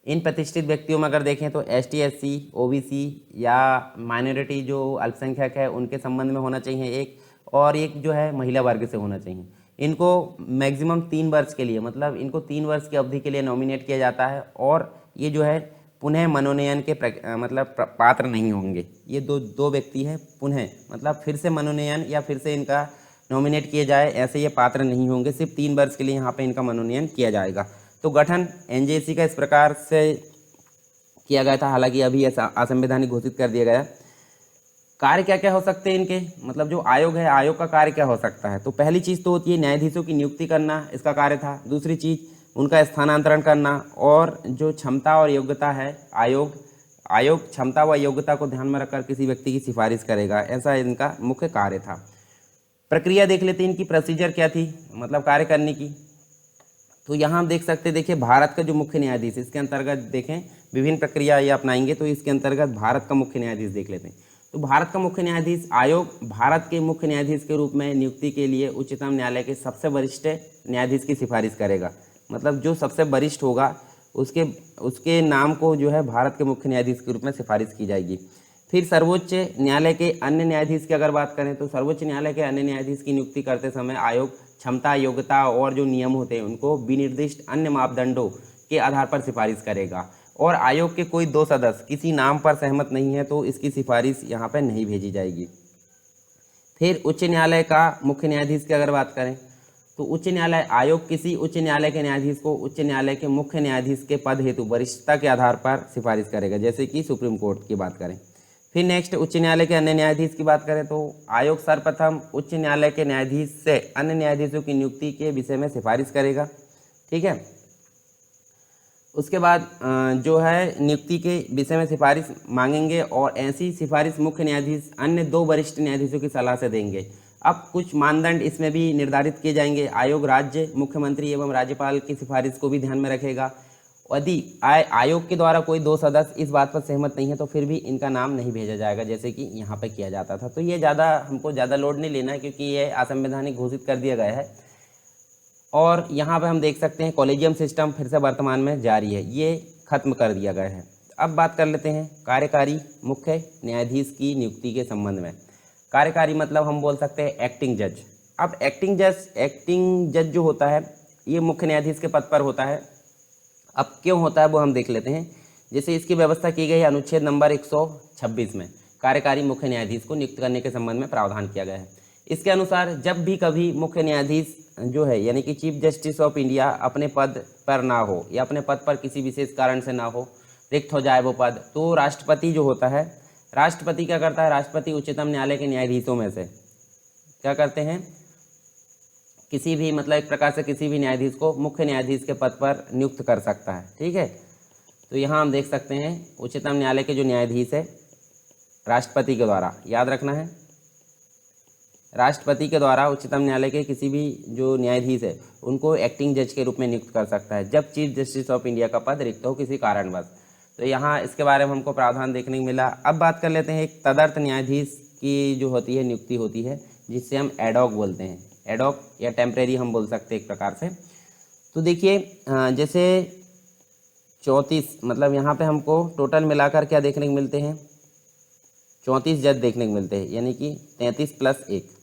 S1: इन प्रतिष्ठित व्यक्तियों में अगर देखें तो ST SC OBC या माइनॉरिटी जो अल्पसंख्यक है उनके संबंध में होना चाहिए एक, और एक जो है महिला वर्ग से होना चाहिए। इनको मैक्सिमम 3 वर्ष के लिए, मतलब इनको 3 वर्ष की अवधि के लिए नॉमिनेट किया जाता है, और ये जो है पुनः मनोनयन के मतलब पात्र नहीं होंगे। ये दो व्यक्ति हैं पुनः, मतलब फिर से मनोनयन या फिर से इनका नॉमिनेट किए जाए ऐसे ये पात्र नहीं होंगे। सिर्फ 3 वर्ष के लिए यहाँ पे इनका मनोनयन किया जाएगा। तो गठन एनजेसी का इस प्रकार से किया गया था, हालांकि अभी ऐसा असंवैधानिक घोषित कर दिया गया। कार्य क्या क्या हो सकते हैं इनके, मतलब जो आयोग है, आयोग का कार्य क्या हो सकता है। तो पहली चीज़ तो होती है न्यायाधीशों की नियुक्ति करना, इसका कार्य था। दूसरी चीज़ उनका स्थानांतरण करना, और जो क्षमता और योग्यता है, आयोग क्षमता व योग्यता को ध्यान में रखकर किसी व्यक्ति की सिफारिश करेगा, ऐसा इनका मुख्य कार्य था। प्रक्रिया देख लेते हैं, इनकी प्रोसीजर क्या थी, मतलब कार्य करने की। तो यहाँ हम देख सकते हैं, देखिए भारत का जो मुख्य न्यायाधीश, इसके अंतर्गत देखें विभिन्न प्रक्रिया ये अपनाएंगे। तो इसके अंतर्गत भारत का मुख्य न्यायाधीश देख लेते हैं। तो भारत का मुख्य न्यायाधीश आयोग भारत के मुख्य न्यायाधीश के रूप में नियुक्ति के लिए उच्चतम न्यायालय के सबसे वरिष्ठ न्यायाधीश की सिफारिश करेगा। मतलब जो सबसे वरिष्ठ होगा उसके नाम को जो है भारत के मुख्य न्यायाधीश के रूप में सिफारिश की जाएगी। फिर सर्वोच्च न्यायालय के अन्य न्यायाधीश की अगर बात करें तो सर्वोच्च न्यायालय के अन्य न्यायाधीश की नियुक्ति करते समय आयोग क्षमता, योग्यता और जो नियम होते हैं उनको विनिर्दिष्ट अन्य मापदंडों के आधार पर सिफारिश करेगा। और आयोग के कोई 2 सदस्य किसी नाम पर सहमत नहीं है तो इसकी सिफारिश यहाँ पर नहीं भेजी जाएगी। फिर उच्च न्यायालय का मुख्य न्यायाधीश की अगर बात करें तो उच्च न्यायालय आयोग किसी उच्च न्यायालय के न्यायाधीश को उच्च न्यायालय के मुख्य न्यायाधीश के पद हेतु वरिष्ठता के आधार पर सिफारिश करेगा, जैसे कि सुप्रीम कोर्ट की बात करें। फिर नेक्स्ट उच्च न्यायालय के अन्य न्यायाधीश की बात करें तो आयोग सर्वप्रथम उच्च न्यायालय के न्यायाधीश से अन्य न्यायाधीशों की नियुक्ति के विषय में सिफारिश करेगा। ठीक है, उसके बाद जो है नियुक्ति के विषय में सिफारिश मांगेंगे और ऐसी सिफारिश मुख्य न्यायाधीश अन्य 2 वरिष्ठ न्यायाधीशों की सलाह से देंगे। अब कुछ मानदंड इसमें भी निर्धारित किए जाएंगे। आयोग राज्य मुख्यमंत्री एवं राज्यपाल की सिफारिश को भी ध्यान में रखेगा। यदि आयोग के द्वारा कोई 2 सदस्य इस बात पर सहमत नहीं है तो फिर भी इनका नाम नहीं भेजा जाएगा, जैसे कि यहाँ पे किया जाता था। तो ये हमको ज़्यादा लोड नहीं लेना है क्योंकि ये असंवैधानिक घोषित कर दिया गया है। और यहाँ पे हम देख सकते हैं कॉलेजियम सिस्टम फिर से वर्तमान में जारी है, ये खत्म कर दिया गया है। अब बात कर लेते हैं कार्यकारी मुख्य न्यायाधीश की नियुक्ति के संबंध में। कार्यकारी मतलब हम बोल सकते हैं एक्टिंग जज। अब एक्टिंग जज जो होता है ये मुख्य न्यायाधीश के पद पर होता है। अब क्यों होता है वो हम देख लेते हैं। जैसे इसकी व्यवस्था की गई है अनुच्छेद नंबर 126 में कार्यकारी मुख्य न्यायाधीश को नियुक्त करने के संबंध में प्रावधान किया गया है। इसके अनुसार जब भी कभी मुख्य न्यायाधीश जो है यानी कि चीफ जस्टिस ऑफ इंडिया अपने पद पर ना हो या अपने पद पर किसी विशेष कारण से ना हो, रिक्त हो जाए वो पद, तो राष्ट्रपति जो होता है, राष्ट्रपति क्या करता है, राष्ट्रपति उच्चतम न्यायालय के न्यायाधीशों में से क्या करते हैं, किसी भी मतलब एक प्रकार से किसी भी न्यायाधीश को मुख्य न्यायाधीश के पद पर नियुक्त कर सकता है। ठीक है, तो यहाँ हम देख सकते हैं उच्चतम न्यायालय के जो न्यायाधीश है राष्ट्रपति के द्वारा, याद रखना है, राष्ट्रपति के द्वारा उच्चतम न्यायालय के किसी भी जो न्यायाधीश है उनको एक्टिंग जज के रूप में नियुक्त कर सकता है जब चीफ जस्टिस ऑफ इंडिया का पद रिक्त हो किसी कारणवश। तो यहाँ इसके बारे में हमको प्रावधान देखने को मिला। अब बात कर लेते हैं एक तदर्थ न्यायाधीश की जो होती है नियुक्ति होती है जिससे हम एडॉक बोलते हैं, एडॉक या टेम्परेरी हम बोल सकते हैं एक प्रकार से। तो देखिए जैसे 34 मतलब यहाँ पे हमको टोटल मिलाकर क्या देखने को मिलते हैं, 34 जज देखने को मिलते हैं, यानी कि 33 + 1।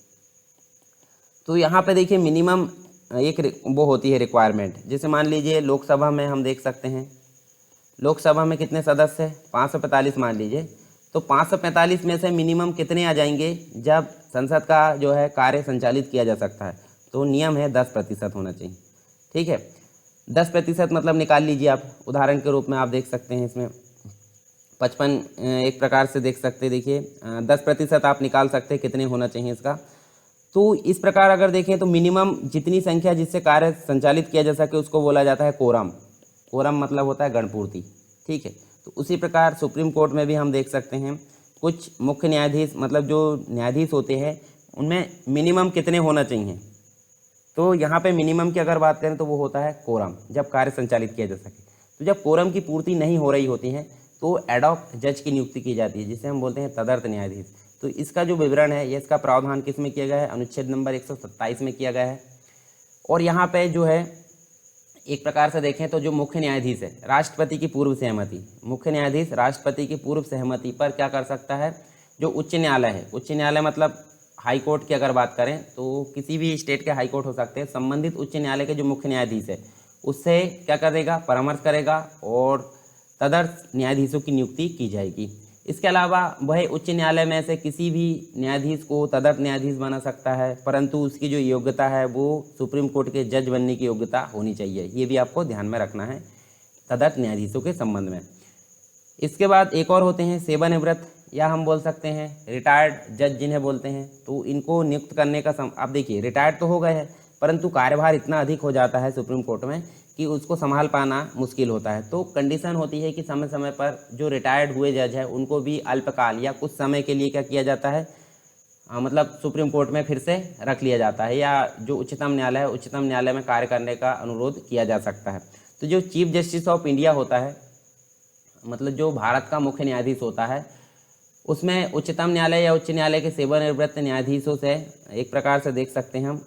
S1: तो यहाँ पे देखिए मिनिमम एक वो होती है रिक्वायरमेंट। जैसे मान लीजिए लोकसभा में हम देख सकते हैं, लोकसभा में कितने सदस्य हैं, 545 मान लीजिए। तो 545 में से मिनिमम कितने आ जाएंगे जब संसद का जो है कार्य संचालित किया जा सकता है। तो नियम है 10% होना चाहिए। ठीक है, 10% मतलब निकाल लीजिए आप, उदाहरण के रूप में आप देख सकते हैं इसमें 55 एक प्रकार से देख सकते हैं। देखिए 10% आप निकाल सकते हैं कितने होना चाहिए इसका। तो इस प्रकार अगर देखें तो मिनिमम जितनी संख्या जिससे कार्य संचालित किया जा सके उसको बोला जाता है कोरम। कोरम मतलब होता है गणपूर्ति। ठीक है, तो उसी प्रकार सुप्रीम कोर्ट में भी हम देख सकते हैं कुछ मुख्य न्यायाधीश मतलब जो न्यायाधीश होते हैं उनमें मिनिमम कितने होना चाहिए। तो यहाँ पे मिनिमम की अगर बात करें तो वो होता है कोरम, जब कार्य संचालित किया जा सके। तो जब कोरम की पूर्ति नहीं हो रही होती है तो एडॉक जज की नियुक्ति की जाती है जिसे हम बोलते हैं तदर्थ न्यायाधीश। तो इसका जो विवरण है ये इसका प्रावधान किस में किया गया है, अनुच्छेद नंबर 127 में किया गया है। और यहाँ पे जो है एक प्रकार से देखें तो जो मुख्य न्यायाधीश है राष्ट्रपति की पूर्व सहमति, मुख्य न्यायाधीश राष्ट्रपति की पूर्व सहमति पर क्या कर सकता है, जो उच्च न्यायालय है, उच्च न्यायालय मतलब हाई कोर्ट की अगर बात करें तो किसी भी स्टेट के हाई कोर्ट हो सकते हैं, संबंधित उच्च न्यायालय के जो मुख्य न्यायाधीश है उससे क्या करेगा, परामर्श करेगा और तदर्थ न्यायाधीशों की नियुक्ति की जाएगी। इसके अलावा वह उच्च न्यायालय में से किसी भी न्यायाधीश को तदर्थ न्यायाधीश बना सकता है, परंतु उसकी जो योग्यता है वो सुप्रीम कोर्ट के जज बनने की योग्यता होनी चाहिए। ये भी आपको ध्यान में रखना है तदर्थ न्यायाधीशों के संबंध में। इसके बाद एक और होते हैं सेवानिवृत्त या हम बोल सकते हैं रिटायर्ड जज जिन्हें बोलते हैं। तो इनको नियुक्त करने का आप देखिए रिटायर्ड तो हो गए हैं परंतु कार्यभार इतना अधिक हो जाता है सुप्रीम कोर्ट में कि उसको संभाल पाना मुश्किल होता है। तो कंडीशन होती है कि समय समय पर जो रिटायर्ड हुए जज है उनको भी अल्पकाल या कुछ समय के लिए क्या किया जाता है, मतलब सुप्रीम कोर्ट में फिर से रख लिया जाता है या जो उच्चतम न्यायालय है उच्चतम न्यायालय में कार्य करने का अनुरोध किया जा सकता है। तो जो चीफ जस्टिस ऑफ इंडिया होता है मतलब जो भारत का मुख्य न्यायाधीश होता है उसमें उच्चतम न्यायालय या उच्च न्यायालय के सेवानिवृत्त न्यायाधीशों से एक प्रकार से देख सकते हैं हम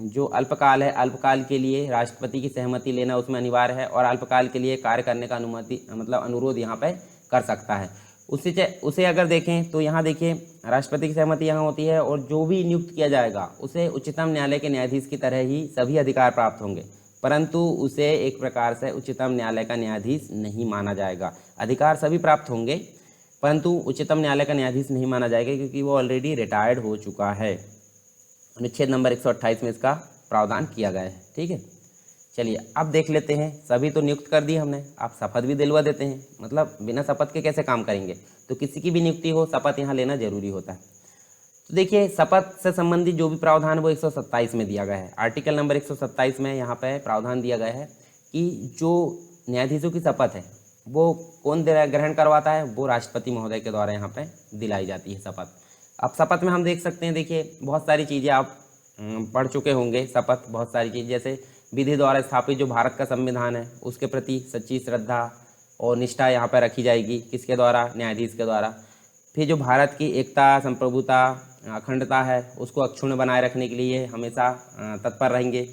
S1: जो अल्पकाल है, अल्पकाल के लिए राष्ट्रपति की सहमति लेना उसमें अनिवार्य है और अल्पकाल के लिए कार्य करने का अनुमति मतलब अनुरोध यहाँ पे कर सकता है। उसे अगर देखें तो यहाँ देखिए राष्ट्रपति की सहमति यहाँ होती है और जो भी नियुक्त किया जाएगा उसे उच्चतम न्यायालय के न्यायाधीश की तरह ही सभी अधिकार प्राप्त होंगे, परंतु उसे एक प्रकार से उच्चतम न्यायालय का न्यायाधीश नहीं माना जाएगा। अधिकार सभी प्राप्त होंगे परंतु उच्चतम न्यायालय का न्यायाधीश नहीं माना जाएगा क्योंकि वो ऑलरेडी रिटायर्ड हो चुका है। अनुच्छेद नंबर 128 में इसका प्रावधान किया गया है। ठीक है, चलिए अब देख लेते हैं, सभी तो नियुक्त कर दिए हमने, आप शपथ भी दिलवा देते हैं, मतलब बिना शपथ के कैसे काम करेंगे। तो किसी की भी नियुक्ति हो शपथ यहाँ लेना जरूरी होता है। तो देखिए शपथ से संबंधित जो भी प्रावधान वो 127 में दिया गया है। आर्टिकल नंबर 127 में यहाँ पे प्रावधान दिया गया है कि जो न्यायाधीशों की शपथ है वो कौन ग्रहण करवाता है, वो राष्ट्रपति महोदय के द्वारा यहाँ पे दिलाई जाती है शपथ। अब शपथ में हम देख सकते हैं, देखिए बहुत सारी चीज़ें आप पढ़ चुके होंगे। शपथ बहुत सारी चीज़, जैसे विधि द्वारा स्थापित जो भारत का संविधान है उसके प्रति सच्ची श्रद्धा और निष्ठा यहाँ पर रखी जाएगी, किसके द्वारा, न्यायाधीश के द्वारा। फिर जो भारत की एकता, संप्रभुता, अखंडता है उसको अक्षुण्ण बनाए रखने के लिए हमेशा तत्पर रहेंगे।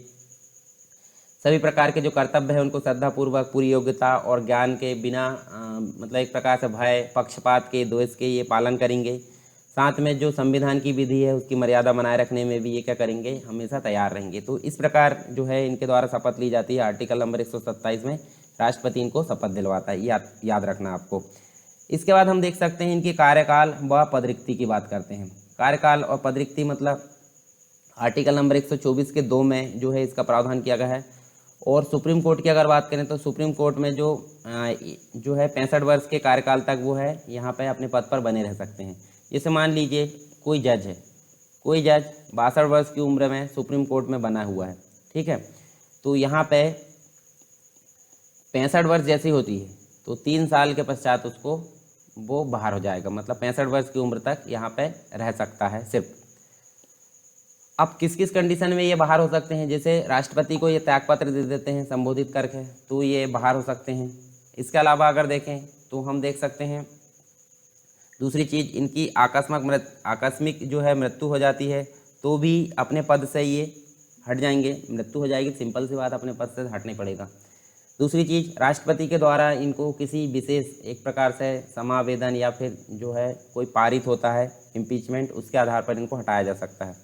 S1: सभी प्रकार के जो कर्तव्य है उनको श्रद्धापूर्वक पूरी योग्यता और ज्ञान के बिना मतलब एक प्रकार से भय, पक्षपात के, द्वेष के ये पालन करेंगे। साथ में जो संविधान की विधि है उसकी मर्यादा बनाए रखने में भी ये क्या करेंगे, हमेशा तैयार रहेंगे। तो इस प्रकार जो है इनके द्वारा शपथ ली जाती है। आर्टिकल नंबर 127 में राष्ट्रपति इनको शपथ दिलवाता है, याद रखना आपको। इसके बाद हम देख सकते हैं इनके कार्यकाल व पदरिक्ति की बात करते हैं। कार्यकाल और पदरिक्ति मतलब आर्टिकल नंबर 124 के 2 में जो है इसका प्रावधान किया गया है। और सुप्रीम कोर्ट की अगर बात करें तो सुप्रीम कोर्ट में जो है 65 वर्ष के कार्यकाल तक वो है यहाँ पे अपने पद पर बने रह सकते हैं। जैसे मान लीजिए कोई जज है, कोई जज 62 वर्ष की उम्र में सुप्रीम कोर्ट में बना हुआ है, ठीक है। तो यहाँ पे 65 वर्ष जैसी होती है तो 3 साल के पश्चात उसको वो बाहर हो जाएगा, मतलब 65 वर्ष की उम्र तक यहाँ पे रह सकता है सिर्फ। अब किस किस कंडीशन में ये बाहर हो सकते हैं, जैसे राष्ट्रपति को ये त्यागपत्र दे देते हैं संबोधित करके तो ये बाहर हो सकते हैं। इसके अलावा अगर देखें तो हम देख सकते हैं दूसरी चीज़, इनकी आकस्मिक जो है मृत्यु हो जाती है तो भी अपने पद से ये हट जाएंगे। मृत्यु हो जाएगी, सिंपल सी बात, अपने पद से हटने पड़ेगा। दूसरी चीज़, राष्ट्रपति के द्वारा इनको किसी विशेष एक प्रकार से समावेदन या फिर जो है कोई पारित होता है इम्पीचमेंट, उसके आधार पर इनको हटाया जा सकता है।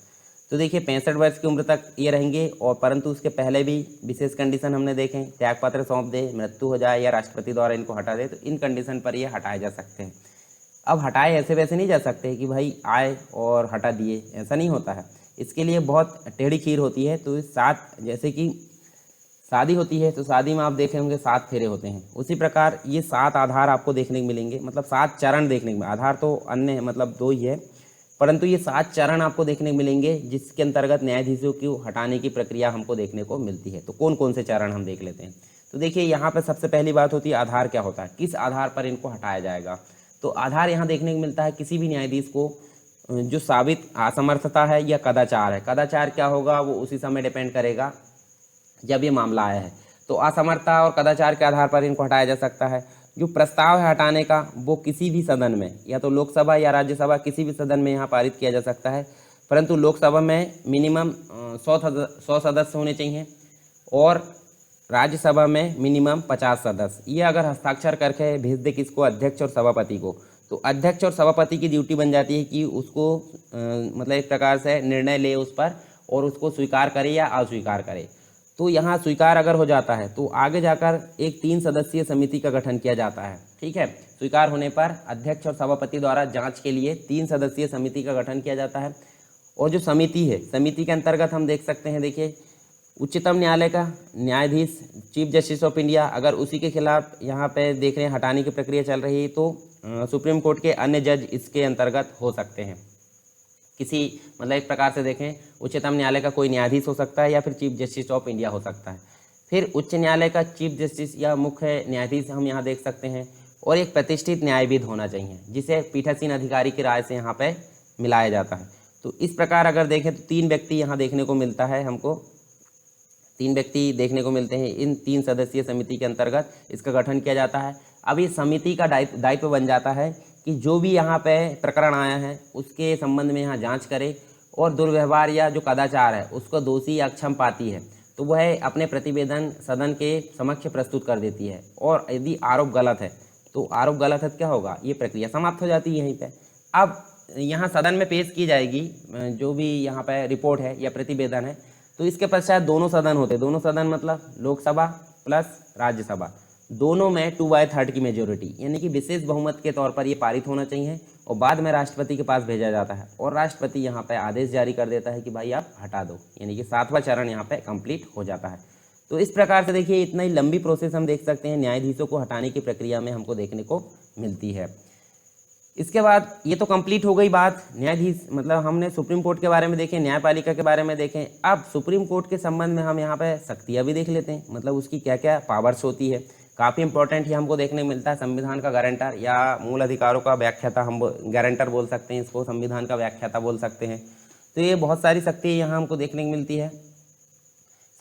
S1: तो देखिए 65 वर्ष की उम्र तक ये रहेंगे, और परंतु उसके पहले भी विशेष कंडीशन हमने देखें, त्यागपत्र सौंप दे, मृत्यु हो जाए या राष्ट्रपति द्वारा इनको हटा दे, तो इन कंडीशन पर ये हटाए जा सकते हैं। अब हटाए ऐसे वैसे नहीं जा सकते कि भाई आए और हटा दिए, ऐसा नहीं होता है। इसके लिए बहुत टेढ़ी खीर होती है। तो 7, जैसे कि शादी होती है तो शादी में आप देखे होंगे 7 फेरे होते हैं, उसी प्रकार ये 7 आधार आपको देखने को मिलेंगे, मतलब 7 चरण देखने को। आधार तो अन्य मतलब 2 ही है, परंतु ये 7 चरण आपको देखने को मिलेंगे जिसके अंतर्गत न्यायाधीशों को हटाने की प्रक्रिया हमको देखने को मिलती है। तो कौन कौन से चरण हम देख लेते हैं। तो देखिए यहाँ पर सबसे पहली बात होती है आधार क्या होता है, किस आधार पर इनको हटाया जाएगा। तो आधार यहाँ देखने को मिलता है किसी भी न्यायाधीश को जो साबित असमर्थता है या कदाचार है। कदाचार क्या होगा वो उसी समय डिपेंड करेगा जब ये मामला आया है। तो असमर्थता और कदाचार के आधार पर इनको हटाया जा सकता है। जो प्रस्ताव है हटाने का वो किसी भी सदन में, या तो लोकसभा या राज्यसभा, किसी भी सदन में यहाँ पारित किया जा सकता है, परंतु लोकसभा में मिनिमम 100 सदस्य होने चाहिए और राज्यसभा में मिनिमम 50 सदस्य। ये अगर हस्ताक्षर करके भेज दे किसको, अध्यक्ष और सभापति को, तो अध्यक्ष और सभापति की ड्यूटी बन जाती है कि उसको मतलब एक प्रकार से निर्णय ले उस पर और उसको स्वीकार करे या अस्वीकार करे। तो यहाँ स्वीकार अगर हो जाता है तो आगे जाकर एक 3 सदस्यीय समिति का गठन किया जाता है, ठीक है। स्वीकार होने पर अध्यक्ष और सभापति द्वारा जांच के लिए 3 सदस्यीय समिति का गठन किया जाता है। और जो समिति है, समिति के अंतर्गत हम देख सकते हैं, देखिए उच्चतम न्यायालय का न्यायाधीश, चीफ जस्टिस ऑफ इंडिया, अगर उसी के खिलाफ यहाँ पे देख रहे हैं हटाने की प्रक्रिया चल रही है तो सुप्रीम कोर्ट के अन्य जज इसके अंतर्गत हो सकते हैं। किसी मतलब एक प्रकार से देखें उच्चतम न्यायालय का कोई न्यायाधीश हो सकता है या फिर चीफ जस्टिस ऑफ इंडिया हो सकता है। फिर उच्च न्यायालय का चीफ जस्टिस या मुख्य न्यायाधीश हम यहाँ देख सकते हैं। और एक प्रतिष्ठित न्यायविद होना चाहिए जिसे पीठासीन अधिकारी की राय से यहाँ पे मिलाया जाता है। तो इस प्रकार अगर देखें तो 3 व्यक्ति यहाँ देखने को मिलता है, हमको 3 व्यक्ति देखने को मिलते हैं। इन 3 सदस्यीय समिति के अंतर्गत इसका गठन किया जाता है। अब ये समिति का दायित्व बन जाता है कि जो भी यहाँ पे प्रकरण आया है उसके संबंध में यहाँ जांच करे और दुर्व्यवहार या जो कदाचार है उसको दोषी या अक्षम पाती है तो वह अपने प्रतिवेदन सदन के समक्ष प्रस्तुत कर देती है। और यदि आरोप गलत है तो आरोप गलत है क्या होगा, ये प्रक्रिया समाप्त हो जाती है यहीं पे। अब यहाँ सदन में पेश की जाएगी जो भी यहाँ पे रिपोर्ट है या प्रतिवेदन है, तो इसके पश्चात दोनों सदन होते हैं। दोनों सदन मतलब लोकसभा प्लस राज्यसभा, दोनों में 2/3 की मेजोरिटी यानी कि विशेष बहुमत के तौर पर ये पारित होना चाहिए और बाद में राष्ट्रपति के पास भेजा जाता है और राष्ट्रपति यहाँ पे आदेश जारी कर देता है कि भाई आप हटा दो, यानी कि 7वां चरण यहाँ पे कंप्लीट हो जाता है। तो इस प्रकार से देखिए इतना ही लंबी प्रोसेस हम देख सकते हैं न्यायाधीशों को हटाने की प्रक्रिया में हमको देखने को मिलती है। इसके बाद ये तो कंप्लीट हो गई बात न्यायाधीश, मतलब हमने सुप्रीम कोर्ट के बारे में देखें, न्यायपालिका के बारे में देखें। अब सुप्रीम कोर्ट के संबंध में हम यहाँ पे शक्तियाँ भी देख लेते हैं, मतलब उसकी क्या क्या पावर्स होती है। काफ़ी इंपॉर्टेंट ये हमको देखने को मिलता है। संविधान का गारंटर या मूल अधिकारों का व्याख्याता, हम गारंटर बोल सकते हैं इसको, संविधान का व्याख्याता बोल सकते हैं। तो ये बहुत सारी शक्ति यहाँ हमको देखने को मिलती है।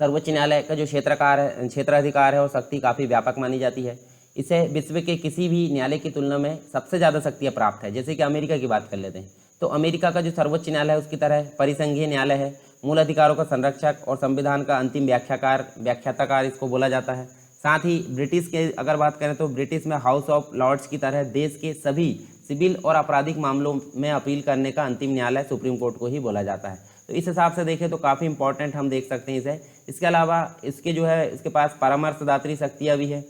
S1: सर्वोच्च न्यायालय का जो क्षेत्राधिकार है और शक्ति काफ़ी व्यापक मानी जाती है। इसे विश्व के किसी भी न्यायालय की तुलना में सबसे ज़्यादा शक्तियाँ प्राप्त है। जैसे कि अमेरिका की बात कर लेते हैं, तो अमेरिका का जो सर्वोच्च न्यायालय है उसकी तरह परिसंघीय न्यायालय है, मूल अधिकारों का संरक्षक और संविधान का अंतिम व्याख्याताकार इसको बोला जाता है। साथ ही ब्रिटिश के अगर बात करें तो ब्रिटिश में हाउस ऑफ लॉर्ड्स की तरह देश के सभी सिविल और आपराधिक मामलों में अपील करने का अंतिम न्यायालय सुप्रीम कोर्ट को ही बोला जाता है। तो इस हिसाब से देखें तो काफ़ी इंपॉर्टेंट हम देख सकते हैं इसे। इसके अलावा इसके जो है इसके पास परामर्शदात्री शक्तियाँ भी है।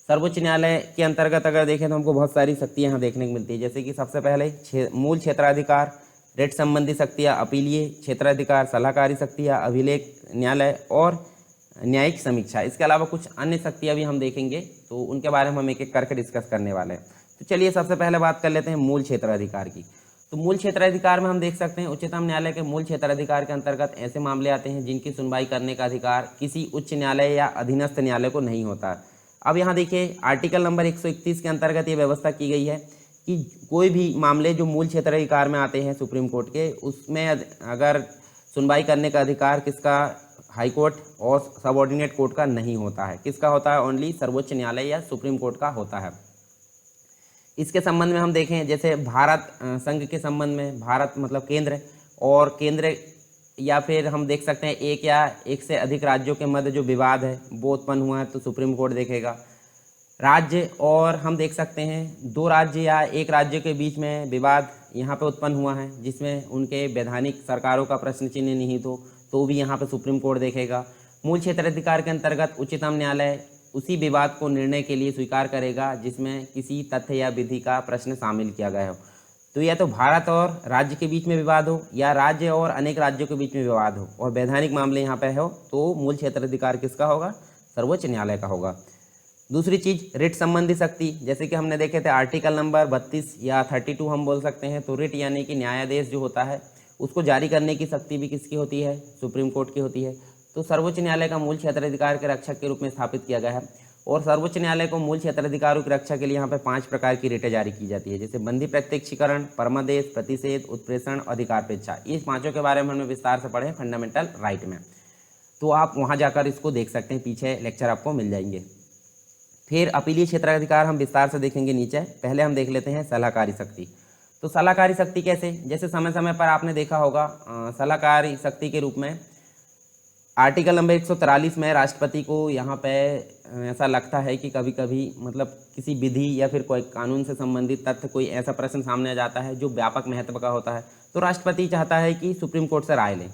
S1: सर्वोच्च न्यायालय के अंतर्गत अगर देखें तो हमको बहुत सारी शक्तियाँ यहाँ देखने को मिलती है, जैसे कि सबसे पहले मूल क्षेत्राधिकार, रेट संबंधी शक्तियाँ, अपीलीय क्षेत्राधिकार, सलाहकारी शक्तियाँ, अभिलेख न्यायालय और न्यायिक समीक्षा। इसके अलावा कुछ अन्य शक्तियाँ भी हम देखेंगे, तो उनके बारे में हम एक एक करके डिस्कस करने वाले हैं। तो चलिए सबसे पहले बात कर लेते हैं मूल क्षेत्राधिकार की। तो मूल क्षेत्राधिकार में हम देख सकते हैं उच्चतम न्यायालय के मूल क्षेत्राधिकार के अंतर्गत ऐसे मामले आते हैं जिनकी सुनवाई करने का अधिकार किसी उच्च न्यायालय या अधीनस्थ न्यायालय को नहीं होता। अब यहाँ देखिए आर्टिकल नंबर 131 के अंतर्गत ये व्यवस्था की गई है कि कोई भी मामले जो मूल क्षेत्राधिकार में आते हैं सुप्रीम कोर्ट के, उसमें अगर सुनवाई करने का अधिकार किसका, हाई कोर्ट और सबऑर्डिनेट कोर्ट का नहीं होता है। किसका होता है? ओनली सर्वोच्च न्यायालय या सुप्रीम कोर्ट का होता है। इसके संबंध में हम देखें जैसे भारत संघ के संबंध में, भारत मतलब केंद्र, और केंद्र या फिर हम देख सकते हैं एक या एक से अधिक राज्यों के मध्य जो विवाद है वो उत्पन्न हुआ है तो सुप्रीम कोर्ट देखेगा। राज्य और हम देख सकते हैं दो राज्य या एक राज्य के बीच में विवाद यहाँ पे उत्पन्न हुआ है जिसमें उनके वैधानिक सरकारों का प्रश्न चिन्ह निहित हो तो भी यहाँ पे सुप्रीम कोर्ट देखेगा। मूल क्षेत्राधिकार के अंतर्गत उच्चतम न्यायालय उसी विवाद को निर्णय के लिए स्वीकार करेगा जिसमें किसी तथ्य या विधि का प्रश्न शामिल किया गया हो। तो या तो भारत और राज्य के बीच में विवाद हो या राज्य और अनेक राज्यों के बीच में विवाद हो और वैधानिक मामले यहाँ पे हो तो मूल क्षेत्राधिकार किसका होगा? सर्वोच्च न्यायालय का होगा। दूसरी चीज़ रिट संबंधी शक्ति, जैसे कि हमने देखे थे आर्टिकल नंबर 32 या 32 हम बोल सकते हैं। तो रिट यानी कि न्यायादेश जो होता है उसको जारी करने की शक्ति भी किसकी होती है? सुप्रीम कोर्ट की होती है। तो सर्वोच्च न्यायालय का मूल क्षेत्राधिकार के रक्षक के रूप में स्थापित किया गया है और सर्वोच्च न्यायालय को मूल क्षेत्राधिकारों की रक्षा के लिए यहाँ पे 5 प्रकार की रिटें जारी की जाती है, जैसे बंदी प्रत्यक्षीकरण, परमादेश, प्रतिषेध, उत्प्रेषण, अधिकारपेक्षा। इस पांचों के बारे में हमने विस्तार से पढ़े फंडामेंटल राइट में, तो आप वहाँ जाकर इसको देख सकते हैं, पीछे लेक्चर आपको मिल जाएंगे। फिर अपीलीय क्षेत्राधिकार हम विस्तार से देखेंगे नीचे। पहले हम देख लेते हैं सलाहकारी शक्ति। तो सलाहकारी शक्ति कैसे? जैसे समय समय पर आपने देखा होगा सलाहकारी शक्ति के रूप में आर्टिकल नंबर 143 में राष्ट्रपति को यहाँ पे ऐसा लगता है कि कभी कभी मतलब किसी विधि या फिर कोई कानून से संबंधित तथ्य, कोई ऐसा प्रश्न सामने आ जाता है जो व्यापक महत्व का होता है, तो राष्ट्रपति चाहता है कि सुप्रीम कोर्ट से राय ले।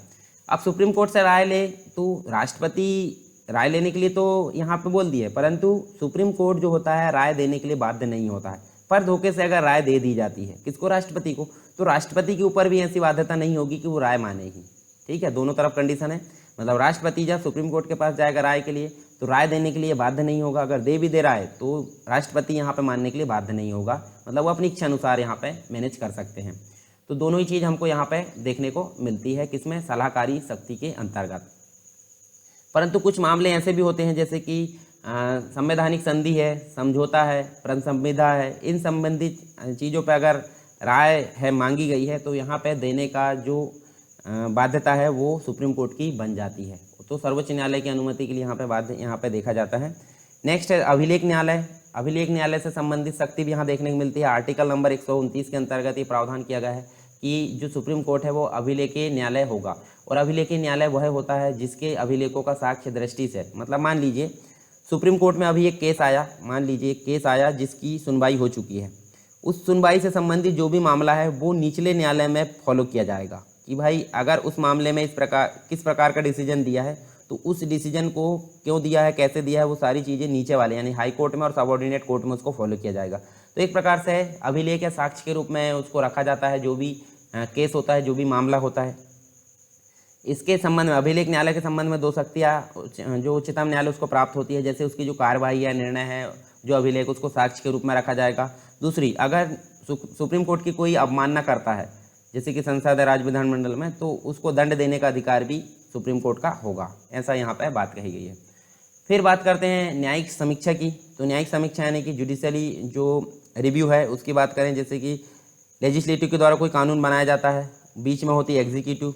S1: अब सुप्रीम कोर्ट से राय ले तो राष्ट्रपति राय लेने के लिए तो यहाँ पे बोल दिए, परंतु सुप्रीम कोर्ट जो होता है राय देने के लिए बाध्य नहीं होता है। पर धोखे से अगर राय दे दी जाती है किसको? राष्ट्रपति को, तो राष्ट्रपति के ऊपर भी ऐसी बाध्यता नहीं होगी कि वो राय मानेगी। ठीक है, दोनों तरफ कंडीशन है। मतलब राष्ट्रपति जब सुप्रीम कोर्ट के पास जाएगा राय के लिए तो राय देने के लिए बाध्य नहीं होगा। अगर दे भी दे रहा है तो राष्ट्रपति यहाँ पे मानने के लिए बाध्य नहीं होगा, मतलब वो अपनी इच्छा अनुसार यहाँ पे मैनेज कर सकते हैं। तो दोनों ही चीज़ हमको यहाँ पे देखने को मिलती है किसमें? सलाहकारी शक्ति के अंतर्गत। परंतु कुछ मामले ऐसे भी होते हैं जैसे कि संवैधानिक संधि है, समझौता है, संविधा है, इन संबंधित चीज़ों पर अगर राय है मांगी गई है तो यहाँ पे देने का जो बाध्यता है वो सुप्रीम कोर्ट की बन जाती है। तो सर्वोच्च न्यायालय की अनुमति के लिए यहाँ पे देखा जाता है। नेक्स्ट है अभिलेख न्यायालय। अभिलेख न्यायालय से संबंधित शक्ति भी यहाँ देखने को मिलती है। आर्टिकल नंबर 129 के अंतर्गत ये प्रावधान किया गया है कि जो सुप्रीम कोर्ट है वो अभिलेखीय न्यायालय होगा और अभिलेखीय न्यायालय वह होता है जिसके अभिलेखों का साक्ष्य दृष्टि से, मतलब मान लीजिए सुप्रीम कोर्ट में अभी एक केस आया, मान लीजिए एक केस आया जिसकी सुनवाई हो चुकी है, उस सुनवाई से संबंधित जो भी मामला है वो निचले न्यायालय में फॉलो किया जाएगा कि भाई अगर उस मामले में किस प्रकार का डिसीजन दिया है तो उस डिसीजन को क्यों दिया है, कैसे दिया है, वो सारी चीज़ें नीचे वाले यानी हाई कोर्ट में और सबऑर्डिनेट कोर्ट में उसको फॉलो किया जाएगा। तो एक प्रकार से अभिलेख या साक्ष्य के रूप में उसको रखा जाता है जो भी केस होता है, जो भी मामला होता है। इसके संबंध में अभिलेख न्यायालय के संबंध में दो शक्तियाँ जो उच्चतम न्यायालय उसको प्राप्त होती है, जैसे उसकी जो कार्यवाही है, निर्णय है, जो अभिलेख, उसको साक्ष्य के रूप में रखा जाएगा। दूसरी, अगर सुप्रीम कोर्ट की कोई अवमानना करता है, जैसे कि संसद है, राज्य विधानमंडल में, तो उसको दंड देने का अधिकार भी सुप्रीम कोर्ट का होगा, ऐसा यहाँ पर बात कही गई है। फिर बात करते हैं न्यायिक समीक्षा की। तो न्यायिक समीक्षा यानी कि जुडिशरी जो रिव्यू है उसकी बात करें, जैसे कि लेजिस्लेटिव के द्वारा कोई कानून बनाया जाता है, बीच में होती है एग्जीक्यूटिव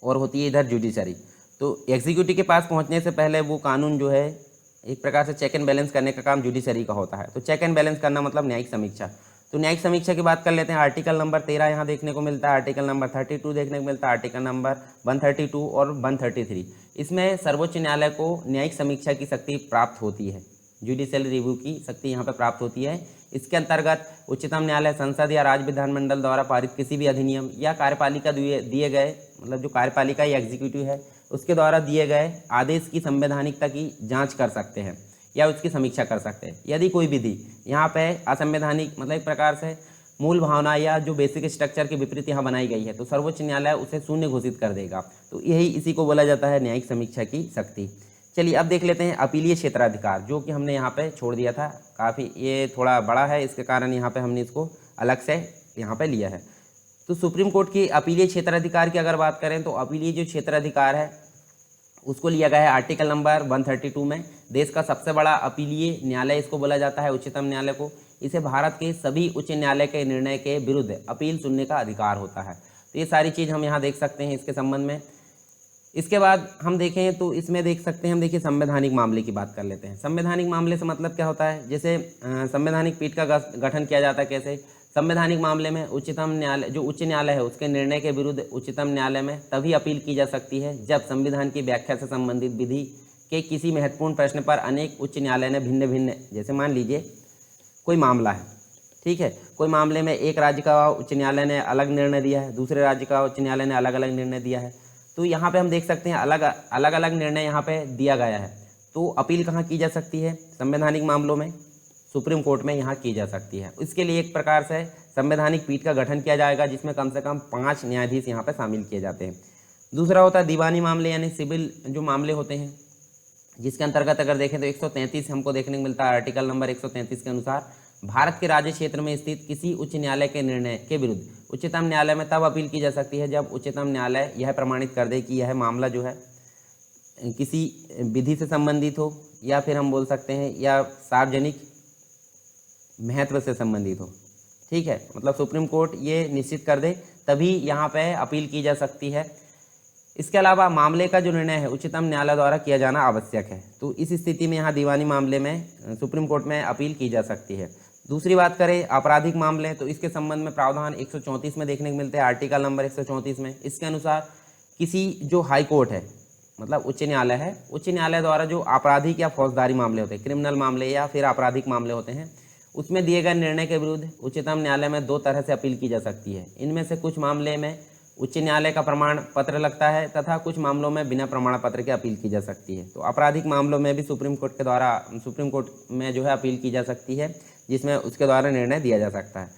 S1: और होती है इधर जुडिशरी। तो एग्जीक्यूटिव के पास पहुंचने से पहले वो कानून जो है एक प्रकार से चेक एंड बैलेंस करने का काम जुडिशरी का होता है। तो चेक एंड बैलेंस करना मतलब न्यायिक समीक्षा। तो न्यायिक समीक्षा की बात कर लेते हैं। आर्टिकल नंबर 13 यहाँ देखने को मिलता है, आर्टिकल नंबर 32 देखने को मिलता है, आर्टिकल नंबर 132 और 133। इसमें सर्वोच्च न्यायालय को न्यायिक समीक्षा की शक्ति प्राप्त होती है, जुडिशियल रिव्यू की शक्ति यहाँ पर प्राप्त होती है। इसके अंतर्गत उच्चतम न्यायालय, संसद या राज्य विधानमंडल द्वारा पारित किसी भी अधिनियम या कार्यपालिका दिए गए, मतलब जो कार्यपालिका या एग्जीक्यूटिव है उसके द्वारा दिए गए आदेश की संवैधानिकता की जांच कर सकते हैं या उसकी समीक्षा कर सकते हैं। यदि कोई विधि यहाँ पे असंवैधानिक, मतलब एक प्रकार से मूल भावना या जो बेसिक स्ट्रक्चर के विपरीत यहाँ बनाई गई है, तो सर्वोच्च न्यायालय उसे शून्य घोषित कर देगा। तो यही इसी को बोला जाता है न्यायिक समीक्षा की शक्ति। चलिए अब देख लेते हैं अपीलीय क्षेत्राधिकार, जो कि हमने यहाँ पे छोड़ दिया था। काफ़ी ये थोड़ा बड़ा है, इसके कारण यहाँ पे हमने इसको अलग से यहाँ पे लिया है। तो सुप्रीम कोर्ट की अपीलीय क्षेत्राधिकार की अगर बात करें तो अपीलीय जो क्षेत्राधिकार है उसको लिया गया है आर्टिकल नंबर 132 में। देश का सबसे बड़ा अपीलीय न्यायालय इसको बोला जाता है, उच्चतम न्यायालय को। इसे भारत के सभी उच्च न्यायालय के निर्णय के विरुद्ध अपील सुनने का अधिकार होता है। तो ये सारी चीज़ हम यहाँ देख सकते हैं इसके संबंध में। इसके बाद हम देखें तो इसमें देख सकते हैं, हम देखिए संवैधानिक मामले की बात कर लेते हैं। संवैधानिक मामले से मतलब क्या होता है, जैसे संवैधानिक पीठ का गठन किया जाता है। कैसे? संवैधानिक मामले में उच्चतम न्यायालय, जो उच्च न्यायालय है, उसके निर्णय के विरुद्ध उच्चतम न्यायालय में तभी अपील की जा सकती है जब संविधान की व्याख्या से संबंधित विधि के किसी महत्वपूर्ण प्रश्न पर अनेक उच्च न्यायालय ने भिन्न भिन्न, जैसे मान लीजिए कोई मामला है, ठीक है, कोई मामले में एक राज्य का उच्च न्यायालय ने अलग निर्णय दिया है, दूसरे राज्य का उच्च न्यायालय ने अलग अलग निर्णय दिया है। तो यहाँ पे हम देख सकते हैं अलग अलग निर्णय यहाँ पे दिया गया है। तो अपील कहाँ की जा सकती है? संवैधानिक मामलों में सुप्रीम कोर्ट में यहाँ की जा सकती है। इसके लिए एक प्रकार से संवैधानिक पीठ का गठन किया जाएगा जिसमें कम से कम 5 न्यायाधीश यहाँ पे शामिल किए जाते हैं। दूसरा होता है दीवानी मामले, यानी सिविल जो मामले होते हैं, जिसके अंतर्गत अगर देखें तो 133 हमको देखने को मिलता है। आर्टिकल नंबर 133 के अनुसार भारत के राज्य क्षेत्र में स्थित किसी उच्च न्यायालय के निर्णय के विरुद्ध उच्चतम न्यायालय में तब अपील की जा सकती है जब उच्चतम न्यायालय यह प्रमाणित कर दे कि यह मामला जो है किसी विधि से संबंधित हो, या फिर हम बोल सकते हैं या सार्वजनिक महत्व से संबंधित हो। ठीक है, मतलब सुप्रीम कोर्ट ये निश्चित कर दे तभी यहाँ पे अपील की जा सकती है। इसके अलावा मामले का जो निर्णय है उच्चतम न्यायालय द्वारा किया जाना आवश्यक है। तो इस स्थिति में यहाँ दीवानी मामले में सुप्रीम कोर्ट में अपील की जा सकती है। दूसरी बात करें आपराधिक मामले, तो इसके संबंध में प्रावधान 134 में देखने को मिलते हैं, आर्टिकल नंबर 134 में। इसके अनुसार किसी जो हाई कोर्ट है, मतलब उच्च न्यायालय है, उच्च न्यायालय द्वारा जो आपराधिक या फौजदारी मामले होते हैं, क्रिमिनल मामले या फिर आपराधिक मामले होते हैं, उसमें दिए गए निर्णय के विरुद्ध उच्चतम न्यायालय में 2 तरह से अपील की जा सकती है। इनमें से कुछ मामले में उच्च न्यायालय का प्रमाण पत्र लगता है तथा कुछ मामलों में बिना प्रमाण पत्र के अपील की जा सकती है। तो आपराधिक मामलों में भी सुप्रीम कोर्ट के द्वारा, सुप्रीम कोर्ट में जो है अपील की जा सकती है, जिसमें उसके द्वारा निर्णय दिया जा सकता है।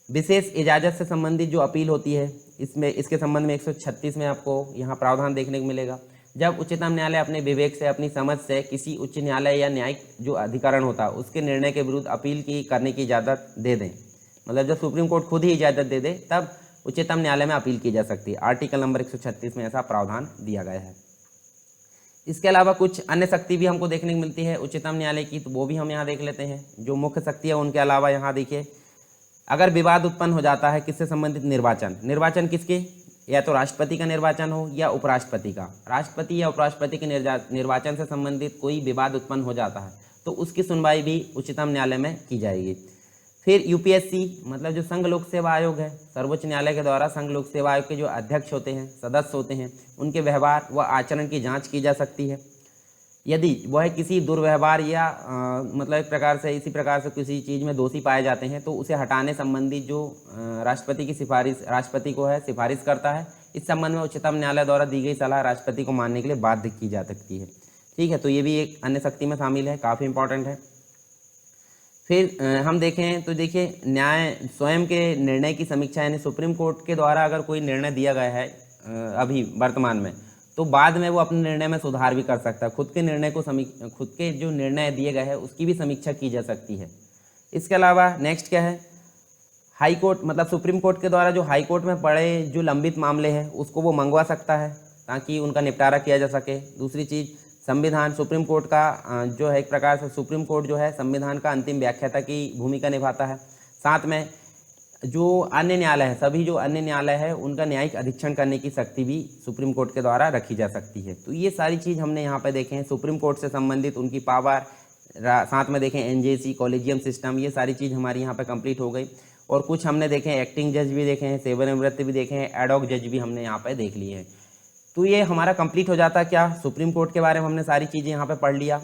S1: विशेष इजाज़त से संबंधित जो अपील होती है, इसके संबंध में 136 में आपको यहाँ प्रावधान देखने को मिलेगा। जब उच्चतम न्यायालय अपने विवेक से, अपनी समझ से किसी उच्च न्यायालय या न्यायिक जो अधिकरण होता है उसके निर्णय के विरुद्ध अपील करने की इजाज़त दे दें, मतलब जब सुप्रीम कोर्ट खुद ही इजाज़त दे दे तब उच्चतम न्यायालय में अपील की जा सकती है। आर्टिकल नंबर 136 में ऐसा प्रावधान दिया गया है। इसके अलावा कुछ अन्य शक्ति भी हमको देखने को मिलती है उच्चतम न्यायालय की, तो वो भी हम यहाँ देख लेते हैं। जो मुख्य शक्ति है उनके अलावा यहाँ देखिए, अगर विवाद उत्पन्न हो जाता है किससे संबंधित, निर्वाचन किसके, या तो राष्ट्रपति का निर्वाचन हो या उपराष्ट्रपति का, राष्ट्रपति या उपराष्ट्रपति के निर्वाचन से संबंधित कोई विवाद उत्पन्न हो जाता है तो उसकी सुनवाई भी उच्चतम न्यायालय में की जाएगी। फिर यूपीएससी, मतलब जो संघ लोक सेवा आयोग है, सर्वोच्च न्यायालय के द्वारा संघ लोक सेवा आयोग के जो अध्यक्ष होते हैं, सदस्य होते हैं, उनके व्यवहार व आचरण की जांच की जा सकती है। यदि वह किसी दुर्व्यवहार या मतलब एक प्रकार से इसी प्रकार से किसी चीज़ में दोषी पाए जाते हैं तो उसे हटाने संबंधी जो राष्ट्रपति की सिफारिश, राष्ट्रपति को है सिफारिश करता है। इस संबंध में उच्चतम न्यायालय द्वारा दी गई सलाह राष्ट्रपति को मानने के लिए बाध्य की जा सकती है। ठीक है, तो ये भी एक अन्य शक्ति में शामिल है, काफ़ी इंपॉर्टेंट है। फिर हम देखें तो देखिए न्याय स्वयं के निर्णय की समीक्षा, यानी सुप्रीम कोर्ट के द्वारा अगर कोई निर्णय दिया गया है अभी वर्तमान में, तो बाद में वो अपने निर्णय में सुधार भी कर सकता है। खुद के जो निर्णय दिए गए हैं उसकी भी समीक्षा की जा सकती है। इसके अलावा नेक्स्ट क्या है, हाई कोर्ट मतलब सुप्रीम कोर्ट के द्वारा जो हाई कोर्ट में पड़े जो लंबित मामले हैं उसको वो मंगवा सकता है ताकि उनका निपटारा किया जा सके। दूसरी चीज़, संविधान सुप्रीम कोर्ट का जो है एक प्रकार से सुप्रीम कोर्ट जो है संविधान का अंतिम व्याख्याता की भूमिका निभाता है। साथ में जो अन्य न्यायालय है, सभी जो अन्य न्यायालय है उनका न्यायिक अधीक्षण करने की शक्ति भी सुप्रीम कोर्ट के द्वारा रखी जा सकती है। तो ये सारी चीज़ हमने यहाँ पे देखे हैं, सुप्रीम कोर्ट से संबंधित उनकी पावर, साथ में देखें एनजेसी, कॉलेजियम सिस्टम, ये सारी चीज़ हमारी यहाँ पे कंप्लीट हो गई। और कुछ हमने देखे हैं एक्टिंग जज भी देखे हैं, सेवानिवृत्त भी देखे हैं, एडॉक जज भी हमने यहाँ पे देख लिए हैं। तो ये हमारा कंप्लीट हो जाता क्या, सुप्रीम कोर्ट के बारे में हमने सारी चीज़ें यहाँ पे पढ़ लिया,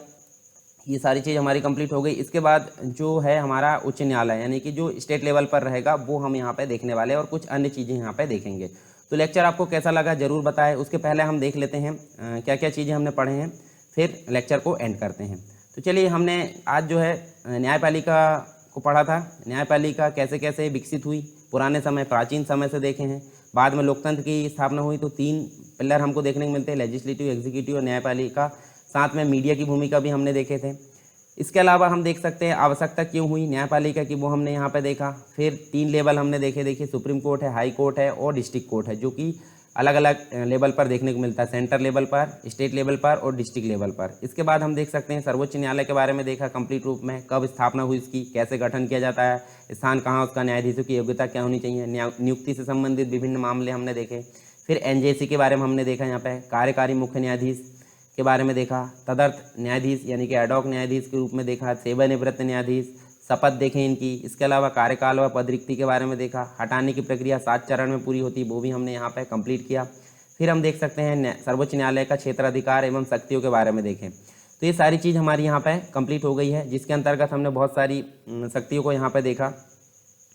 S1: ये सारी चीज़ हमारी कंप्लीट हो गई। इसके बाद जो है हमारा उच्च न्यायालय यानी कि जो स्टेट लेवल पर रहेगा वो हम यहाँ पे देखने वाले हैं और कुछ अन्य चीज़ें यहाँ पे देखेंगे। तो लेक्चर आपको कैसा लगा ज़रूर बताएं। उसके पहले हम देख लेते हैं क्या क्या चीज़ें हमने पढ़े हैं, फिर लेक्चर को एंड करते हैं। तो चलिए, हमने आज जो है न्यायपालिका को पढ़ा था। न्यायपालिका कैसे कैसे विकसित हुई, पुराने समय प्राचीन समय से देखे हैं। बाद में लोकतंत्र की स्थापना हुई तो 3 पिलर हमको देखने को मिलते हैं, लेजिस्लेटिव, एग्जीक्यूटिव और न्यायपालिका। साथ में मीडिया की भूमिका भी हमने देखे थे। इसके अलावा हम देख सकते हैं आवश्यकता क्यों हुई न्यायपालिका की, वो हमने यहाँ पे देखा। फिर 3 लेवल हमने देखे, देखिए सुप्रीम कोर्ट है, हाई कोर्ट है और डिस्ट्रिक्ट कोर्ट है, जो कि अलग अलग लेवल पर देखने को मिलता है, सेंटर लेवल पर, स्टेट लेवल पर और डिस्ट्रिक्ट लेवल पर। इसके बाद हम देख सकते हैं सर्वोच्च न्यायालय के बारे में देखा कंप्लीट रूप में, कब स्थापना हुई इसकी, कैसे गठन किया जाता है, स्थान कहाँ उसका, न्यायाधीशों की योग्यता क्या होनी चाहिए, नियुक्ति से संबंधित विभिन्न मामले हमने देखे। फिर एनजेसी के बारे में हमने देखा, यहाँ पे कार्यकारी मुख्य न्यायाधीश के बारे में देखा, तदर्थ न्यायाधीश यानी कि एडॉक न्यायाधीश के रूप में देखा, सेवानिवृत्त न्यायाधीश, शपथ देखें इनकी। इसके अलावा कार्यकाल व पदरिक्ति के बारे में देखा, हटाने की प्रक्रिया 7 चरण में पूरी होती, वो भी हमने यहाँ पे कंप्लीट किया। फिर हम देख सकते हैं सर्वोच्च न्यायालय का क्षेत्राधिकार एवं शक्तियों के बारे में देखें। तो ये सारी चीज़ हमारी यहाँ पे कंप्लीट हो गई है, जिसके अंतर्गत हमने बहुत सारी शक्तियों को यहाँ पे देखा,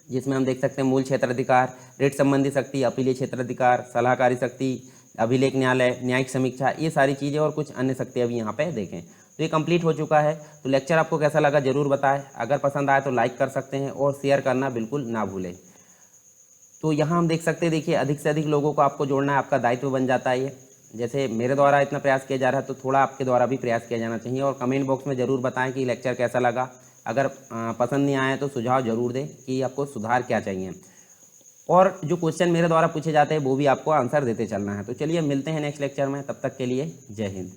S1: जिसमें हम देख सकते हैं मूल क्षेत्राधिकार, रेट संबंधी शक्ति, अपीलीय क्षेत्राधिकार, सलाहकारी शक्ति, अभिलेख न्यायालय, न्यायिक समीक्षा, ये सारी चीज़ें और कुछ अन्य शक्तियाँ भी यहाँ पे देखें। तो ये कंप्लीट हो चुका है। तो लेक्चर आपको कैसा लगा ज़रूर बताएं। अगर पसंद आए तो लाइक कर सकते हैं और शेयर करना बिल्कुल ना भूलें। तो यहाँ हम देख सकते हैं, देखिए अधिक से अधिक लोगों को आपको जोड़ना है, आपका दायित्व बन जाता है ये। जैसे मेरे द्वारा इतना प्रयास किया जा रहा है तो थोड़ा आपके द्वारा भी प्रयास किया जाना चाहिए। और कमेंट बॉक्स में ज़रूर बताएं कि लेक्चर कैसा लगा। अगर पसंद नहीं आया तो सुझाव ज़रूर दें कि आपको सुधार क्या चाहिए, और जो क्वेश्चन मेरे द्वारा पूछे जाते हैं वो भी आपको आंसर देते चलना है। तो चलिए मिलते हैं नेक्स्ट लेक्चर में, तब तक के लिए जय हिंद।